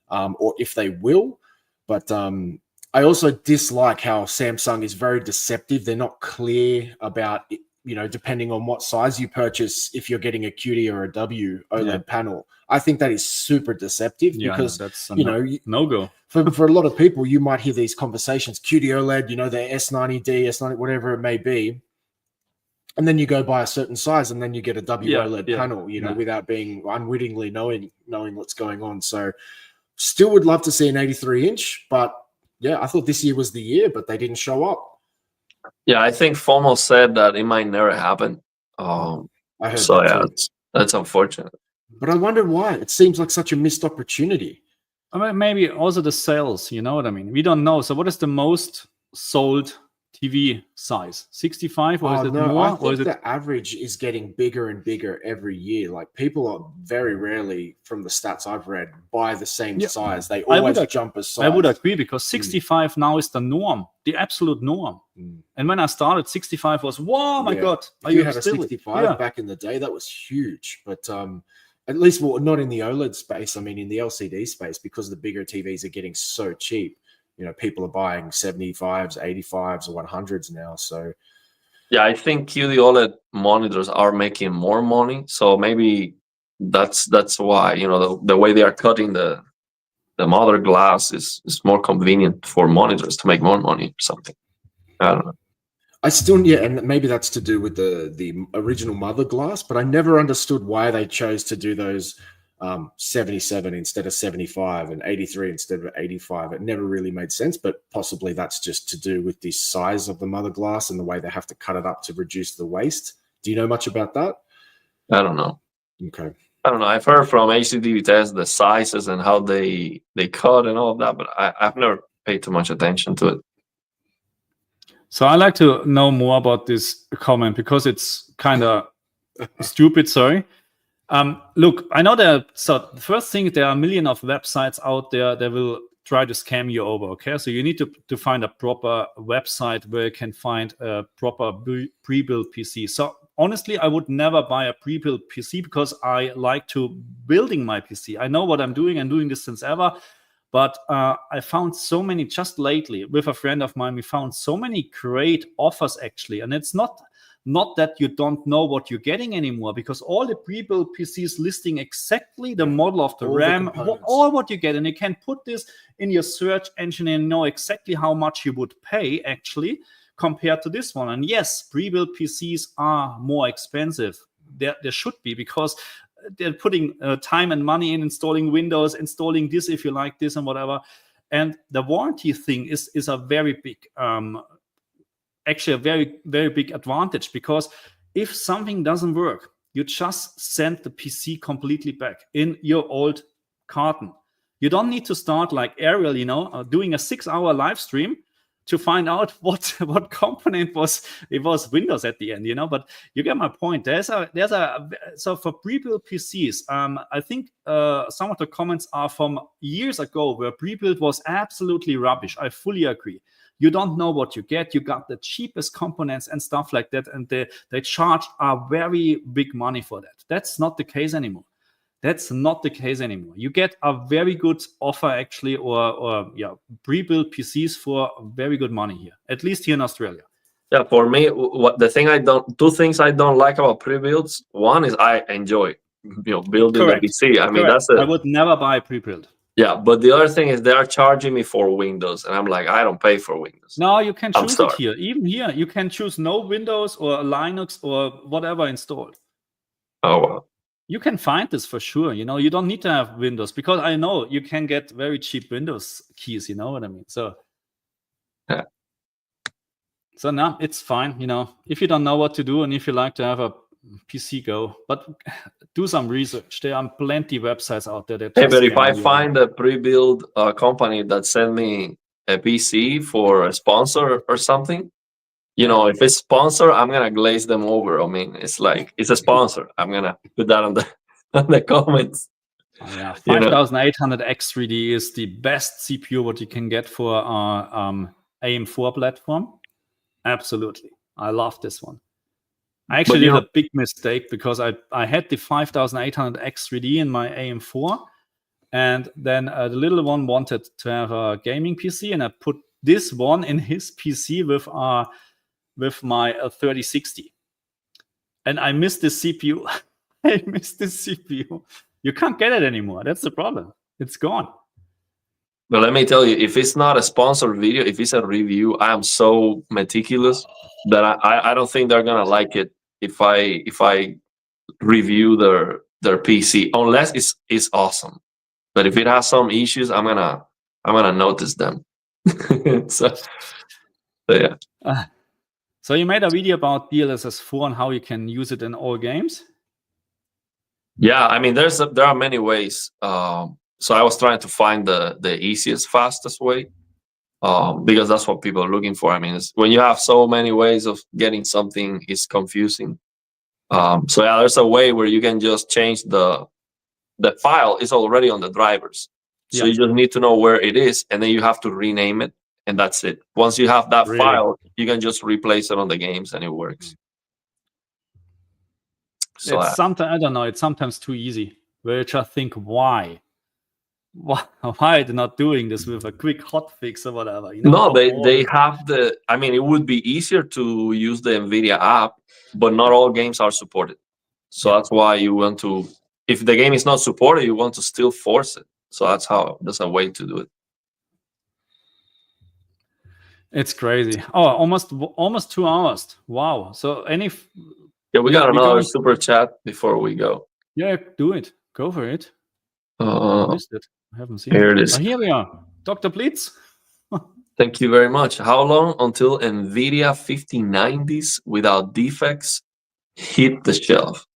or if they will. But I also dislike how Samsung is very deceptive. They're not clear about it, depending on what size you purchase, if you're getting a QD or a W OLED panel. I think that is super deceptive because, that's a no go. For a lot of people, you might hear these conversations, QD OLED, the S90D, S90, whatever it may be. And then you go buy a certain size and then you get a W OLED panel, without being unwittingly knowing what's going on. So still would love to see an 83-inch, but yeah, I thought this year was the year, but they didn't show up. Yeah, I think FOMO said that it might never happen. I heard so that too. that's unfortunate. But I wonder why. It seems like such a missed opportunity. I mean, maybe also the sales, you know what I mean? We don't know. So what is the most sold TV size? 65 or is it more? I think the average is getting bigger and bigger every year. Like people are very rarely, from the stats I've read, buy the same size. They always jump a size. I would agree because 65 now is the norm, the absolute norm. And when I started, 65 was, whoa, my God. If you had a 65 back in the day, that was huge. But at least not in the OLED space. I mean, in the LCD space, because the bigger TVs are getting so cheap. People are buying 75s, 85s, or 100s now. So, yeah, I think QD OLED monitors are making more money. So maybe that's why the way they are cutting the mother glass is more convenient for monitors to make more money or something. I don't know. I still, and maybe that's to do with the original mother glass, but I never understood why they chose to do those 77 instead of 75 and 83 instead of 85. It never really made sense, but possibly that's just to do with the size of the mother glass and the way they have to cut it up to reduce the waste. Do you know much about that? I don't know. Okay. I don't know. I've heard from HDTV test the sizes and how they cut and all of that, but I've never paid too much attention to it. So I like to know more about this comment because it's kind of stupid. Sorry. Look, I know so the first thing, there are a million of websites out there that will try to scam you over, okay? So you need to find a proper website where you can find a proper pre-built PC. So honestly, I would never buy a pre-built PC because I like to building my PC. I know what I'm doing. I'm doing this since ever. But I found so many, just lately, with a friend of mine, we found so many great offers, actually. And it's not that you don't know what you're getting anymore, because all the pre-built PCs listing exactly the model of the RAM, all what you get. And you can put this in your search engine and know exactly how much you would pay, actually, compared to this one. And yes, pre-built PCs are more expensive. There should be, because they're putting time and money in installing Windows, installing this if you like this and whatever. And the warranty thing is a very big, actually a very, very big advantage, because if something doesn't work, you just send the PC completely back in your old carton. You don't need to start like Ariel, doing a 6-hour live stream to find out what component was Windows at the end, but you get my point. So for pre-built PCs, I think some of the comments are from years ago where pre-built was absolutely rubbish. I fully agree. You don't know what you get. You got the cheapest components and stuff like that, and they charge a very big money for that. That's not the case anymore. You get a very good offer, actually, or pre-built PCs for very good money here, at least here in Australia. Yeah, for me, two things I don't like about pre-builds. One is I enjoy, building the PC. I mean, I would never buy pre-built. Yeah, but the other thing is they are charging me for Windows, and I'm like, I don't pay for Windows. No, you can choose it here. Even here, you can choose no Windows or Linux or whatever installed. Oh, wow. You can find this for sure. You don't need to have Windows, because I know you can get very cheap Windows keys. You know what I mean? So, yeah. So now it's fine. If you don't know what to do and if you like to have a PC, go. But do some research. There are plenty of websites out there that. Hey, but if I find a pre-built company that send me a PC for a sponsor or something, if it's sponsor, I'm gonna glaze them over. I mean, it's like it's a sponsor. I'm gonna put that on the comments. Yeah, 5800 X3D is the best CPU what you can get for AM4 platform. Absolutely, I love this one. I actually did a big mistake, because I had the 5800 X3D in my AM4, and then the little one wanted to have a gaming PC, and I put this one in his PC with my 3060, and I missed the CPU. I missed the CPU. You can't get it anymore. That's the problem. It's gone. But let me tell you, if it's not a sponsored video, if it's a review, I am so meticulous that I don't think they're gonna like it if I review their PC, unless it's awesome. But if it has some issues, I'm gonna notice them. so yeah. So you made a video about DLSS 4 and how you can use it in all games. Yeah, I mean, there are many ways. So I was trying to find the easiest, fastest way, because that's what people are looking for. I mean, when you have so many ways of getting something, it's confusing. So yeah, there's a way where you can just change the file is already on the drivers. So you just need to know where it is, and then you have to rename it, and that's it. Once you have that file, you can just replace it on the games, and it works. So it's sometimes, I don't know, it's sometimes too easy. Where you just think, why are they not doing this with a quick hotfix or whatever? You know, no, they have the. I mean, it would be easier to use the NVIDIA app, but not all games are supported. So that's why you want to. If the game is not supported, you want to still force it. So that's a way to do it. It's crazy. Oh, almost 2 hours. Wow. So we got another super chat before we go. Yeah, do it. Go for it. Missed it. I haven't seen here it. it is. Here we are. Dr. Blitz. Thank you very much. How long until NVIDIA 5090s without defects hit the shelf?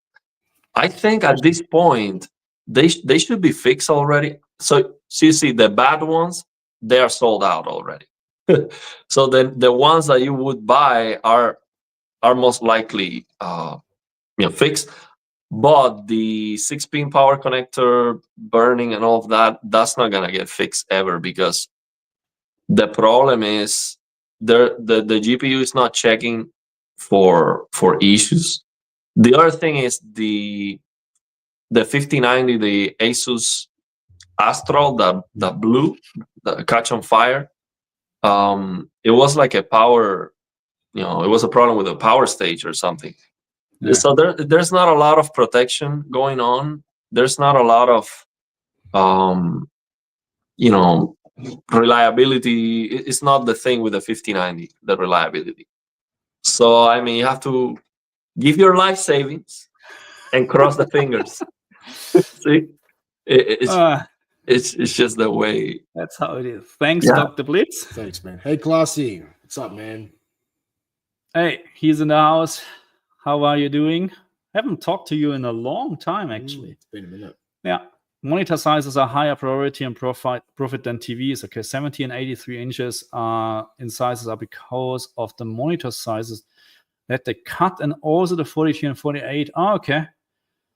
I think at this point, they should be fixed already. So you see, the bad ones, they are sold out already. So then the ones that you would buy are most likely fixed. But the 6-pin power connector burning and all of that's not gonna get fixed ever, because the problem is the GPU is not checking for issues. The other thing is the 5090, the Asus Astral, the blue, the catch on fire. It was like a power, it was a problem with a power stage or something. Yeah. So there's not a lot of protection going on. There's not a lot of, reliability. It's not the thing with the 5090, the reliability. So, I mean, you have to give your life savings and cross the fingers. See? It's just the way. That's how it is. Thanks, Dr. Blitz. Thanks, man. Hey, Classy. What's up, man? Hey, he's in the house. How are you doing? Haven't talked to you in a long time, actually. It's been a minute. Yeah. Monitor sizes are higher priority and profit than TVs. Okay, 70 and 83 inches in sizes are because of the monitor sizes that they cut, and also the 42 and 48. Oh, okay.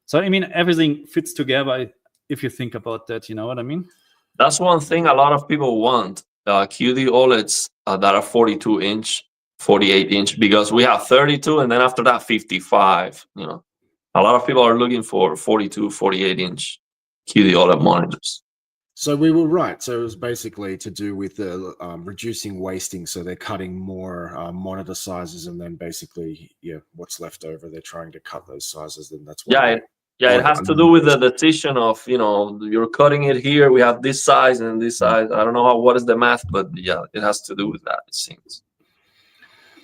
So, I mean, everything fits together if you think about that. You know what I mean? That's one thing a lot of people want. QD OLEDs that are 42-inch, 48-inch, because we have 32, and then after that, 55. A lot of people are looking for 42, 48-inch QD OLED monitors. So we were right. So it was basically to do with the reducing wasting. So they're cutting more monitor sizes, and then basically, what's left over, they're trying to cut those sizes. Then that's why. It has to do with the decision of, you're cutting it here. We have this size and this size. I don't know what is the math, but yeah, it has to do with that, it seems.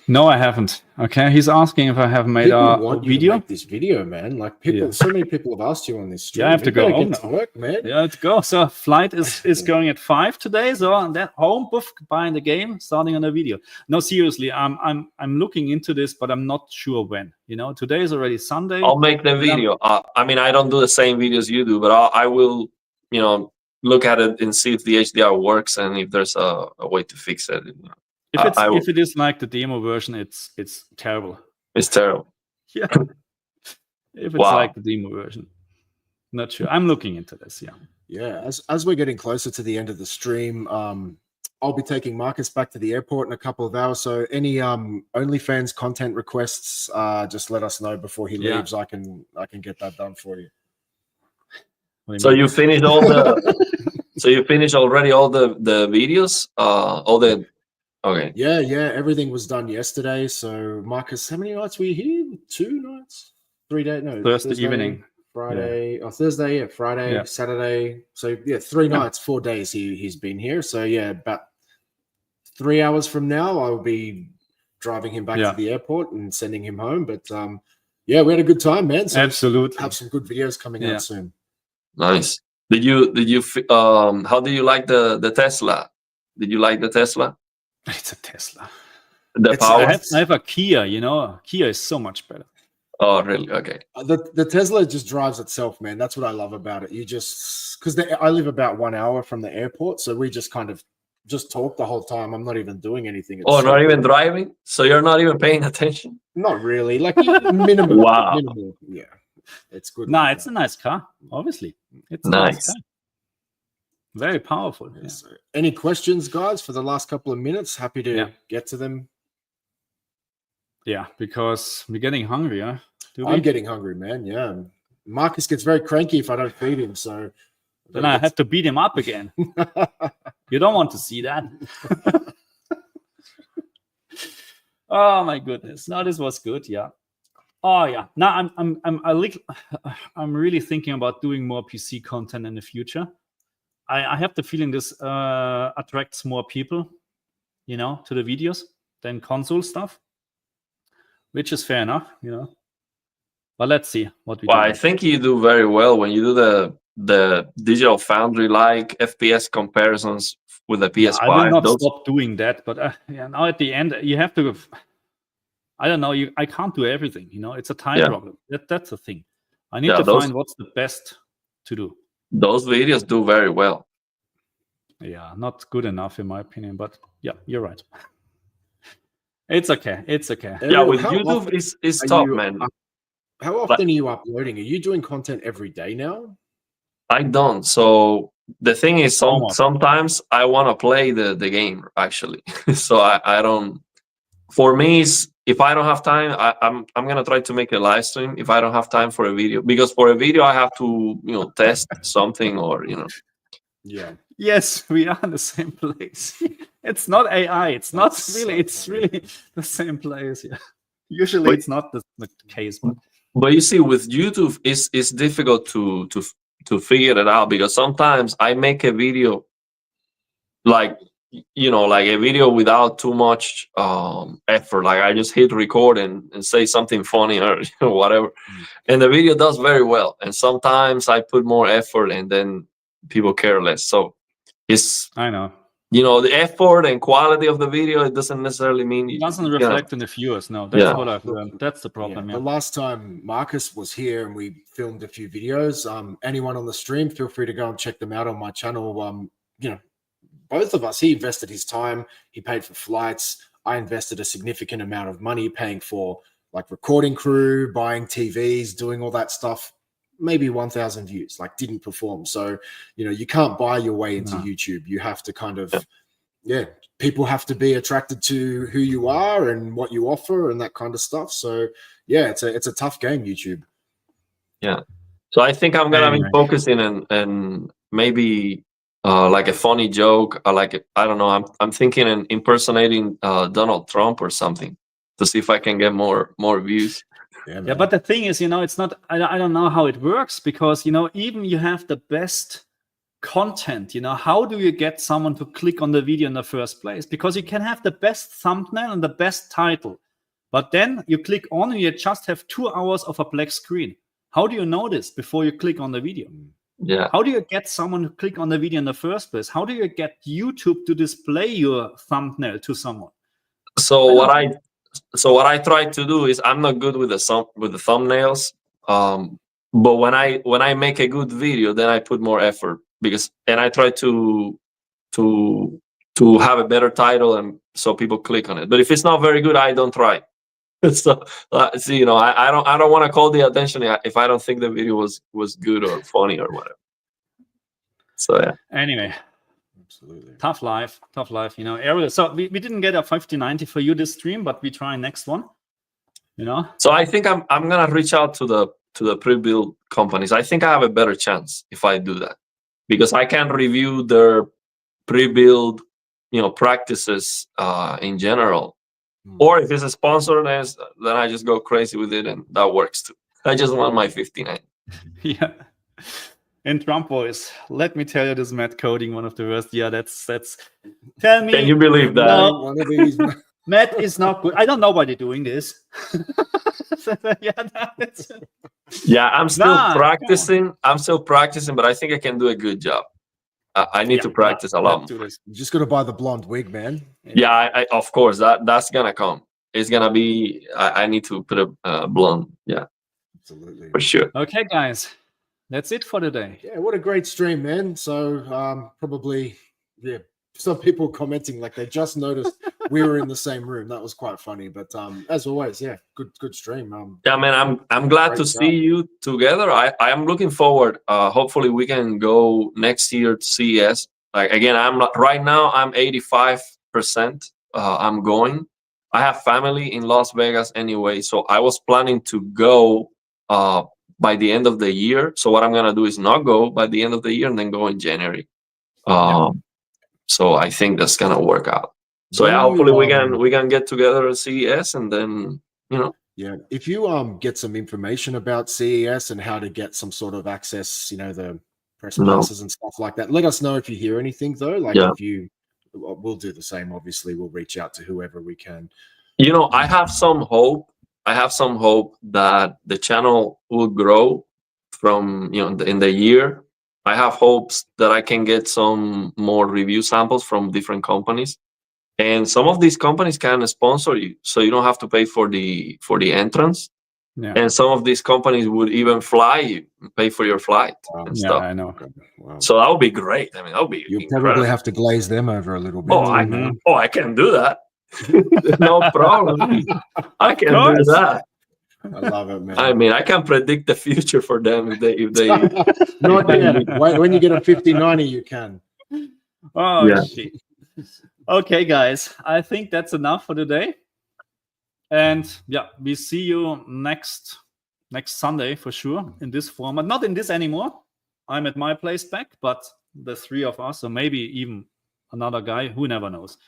No, I haven't. Okay, he's asking if I have made a video. To make this video, man. Like people, so many people have asked you on this stream. Yeah, I have to go home to work, man. Yeah, let's go. So flight is going at 5 today. So I'm then home, poof, buying the game, starting on a video. No, seriously, I'm looking into this, but I'm not sure when. Today is already Sunday. I'll make the video. I mean, I don't do the same videos you do, but I will, look at it and see if the HDR works and if there's a way to fix it. If it is like the demo version, it's terrible. It's terrible. Yeah. If it's like the demo version, not sure. I'm looking into this. Yeah. Yeah. As we're getting closer to the end of the stream, I'll be taking Markus back to the airport in a couple of hours. So any OnlyFans content requests, just let us know before he leaves. I can get that done for you. So you finished all the. So you finished already all the videos, all the Okay. Yeah, everything was done yesterday. So Marcus, how many nights were you here? 2 nights? 3 days? No, Thursday evening. Friday, Thursday, Friday, Saturday. So 3 nights, 4 days he's been here. So about 3 hours from now, I'll be driving him back to the airport and sending him home. But we had a good time, man. So absolutely, have some good videos coming out soon. Nice. Did you how do you like the Tesla? Did you like the Tesla? It's a Tesla. I have a Kia. Kia is so much better. Oh, really? Okay. The Tesla just drives itself, man. That's what I love about it. You just because I live about 1 hour from the airport, so we just kind of just talk the whole time. I'm not even doing anything. It's not even driving? So you're not even paying attention? Not really. Like minimal. Wow. Minimal. Yeah. It's good. No, it's a nice car. Obviously, it's nice. A nice car. Very powerful. Yes. Yeah. Any questions, guys, for the last couple of minutes? Happy to get to them. Yeah, because we're getting hungry, huh? I'm getting hungry, man. Yeah. Marcus gets very cranky if I don't feed him. So then I have to beat him up again. You don't want to see that. Oh my goodness. No, this was good. Yeah. Oh yeah. Now I'm really thinking about doing more PC content in the future. I have the feeling this attracts more people, to the videos than console stuff, which is fair enough, But let's see what we do. I think you do very well when you do the Digital Foundry like FPS comparisons with the PS5. I will not stop doing that, but now at the end you have to. I don't know. I can't do everything. It's a time problem. That's the thing. I need to find what's the best to do. Those videos do very well. Yeah, not good enough in my opinion, but yeah, you're right. It's okay. It's okay. Yeah, with YouTube is top, man. How often are you uploading? Are you doing content every day now? I don't. So the thing is, sometimes I want to play the game actually. So I don't. For me, if I don't have time, I'm gonna try to make a live stream. If I don't have time for a video, because for a video I have to test something or Yeah. Yes, we are in the same place. It's not AI. It's not really. It's really the same place. Yeah. Usually it's not the case, but you see, with YouTube, it's difficult to figure it out, because sometimes I make a video like a video without too much effort. Like I just hit record and say something funny or whatever, and the video does very well. And sometimes I put more effort and then people care less. So I know. The effort and quality of the video, it doesn't necessarily mean it doesn't reflect in the viewers. No, that's what I've learned. That's the problem. The last time Marcus was here and we filmed a few videos, anyone on the stream, feel free to go and check them out on my channel. Both of us, he invested his time, he paid for flights. I invested a significant amount of money paying for like recording crew, buying TVs, doing all that stuff. Maybe 1,000 views, like didn't perform. So, you can't buy your way into YouTube. You have to kind of, people have to be attracted to who you are and what you offer and that kind of stuff. So it's a tough game, YouTube. Yeah. So I think I'm going to be focusing and maybe like a funny joke, or I don't know. I'm thinking in impersonating Donald Trump or something to see if I can get more views. Yeah, but the thing is, it's not. I don't know how it works, because even you have the best content. How do you get someone to click on the video in the first place? Because you can have the best thumbnail and the best title, but then you click on and you just have 2 hours of a black screen. How do you know this before you click on the video? Yeah. How do you get someone to click on the video in the first place? How do you get YouTube to display your thumbnail to someone? So what I try to do is, I'm not good with the thumbnails, but when I make a good video, then I put more effort, and I try to have a better title, and so people click on it. But if it's not very good, I don't try. So see, I don't want to call the attention if I don't think the video was good or funny or whatever. So yeah. Anyway. Absolutely. Tough life. Ariel. So we didn't get a 5090 for you this stream, but we try next one. So I think I'm gonna reach out to the pre-built companies. I think I have a better chance if I do that, because I can review their pre-built practices in general. Or if it's a sponsor, then I just go crazy with it, and that works too. I just want my 59. Yeah. In Trump voice, let me tell you, this Matt coding one of the worst. Yeah, that's. Tell me. Can you believe that? No, One of these. Matt is not good. I don't know why they're doing this. Yeah, I'm still practicing. I'm still practicing, but I think I can do a good job. I need to practice a lot more. You just got to buy the blonde wig, man. Yeah, I of course that's gonna come. It's gonna be. I need to put a blonde. Yeah, absolutely, for sure. Okay, guys, that's it for today. Yeah, what a great stream, man. So probably, yeah, some people commenting like they just noticed we were in the same room. That was quite funny. But as always, yeah, good stream. Yeah, man, I'm glad to see you together. I am looking forward. Hopefully we can go next year to CES. Like again, I'm not right now. I'm 85%. I'm going. I have family in Las Vegas anyway, so I was planning to go by the end of the year. So what I'm gonna do is not go by the end of the year and then go in January. So I think that's gonna work out. So yeah, hopefully we can get together at CES, and then Yeah, if you get some information about CES and how to get some sort of access, the press passes and stuff like that, let us know if you hear anything though. Like if you, we'll do the same. Obviously, we'll reach out to whoever we can. I have some hope. That the channel will grow from in the year. I have hopes that I can get some more review samples from different companies, and some of these companies can sponsor you, so you don't have to pay for the entrance. Yeah. And some of these companies would even fly you, pay for your flight and stuff. I know. Wow. So that would be great. I mean, that would be. You'll incredible. probably have to glaze them over a little bit. I can do that. No problem. I can do that. I love it, man. I mean, I can predict the future for them if they Not yet. When you get a 50/90, you can. Oh shit. Okay, guys, I think that's enough for today. And yeah, we see you next Sunday for sure in this format. Not in this anymore. I'm at my place back, but the three of us, or maybe even another guy, who never knows.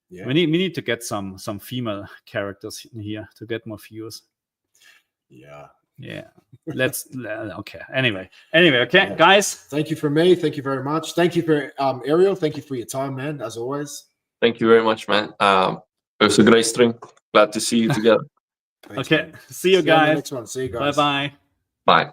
Yeah. We need to get some female characters in here to get more viewers. Yeah. Let's okay. Anyway, okay, guys. Thank you for me. Thank you very much. Thank you for Ariel. Thank you for your time, man. As always. Thank you very much, man. It was a great stream. Glad to see you together. Thanks, okay. Man. See you guys. On the next one. See you guys. Bye-bye. Bye.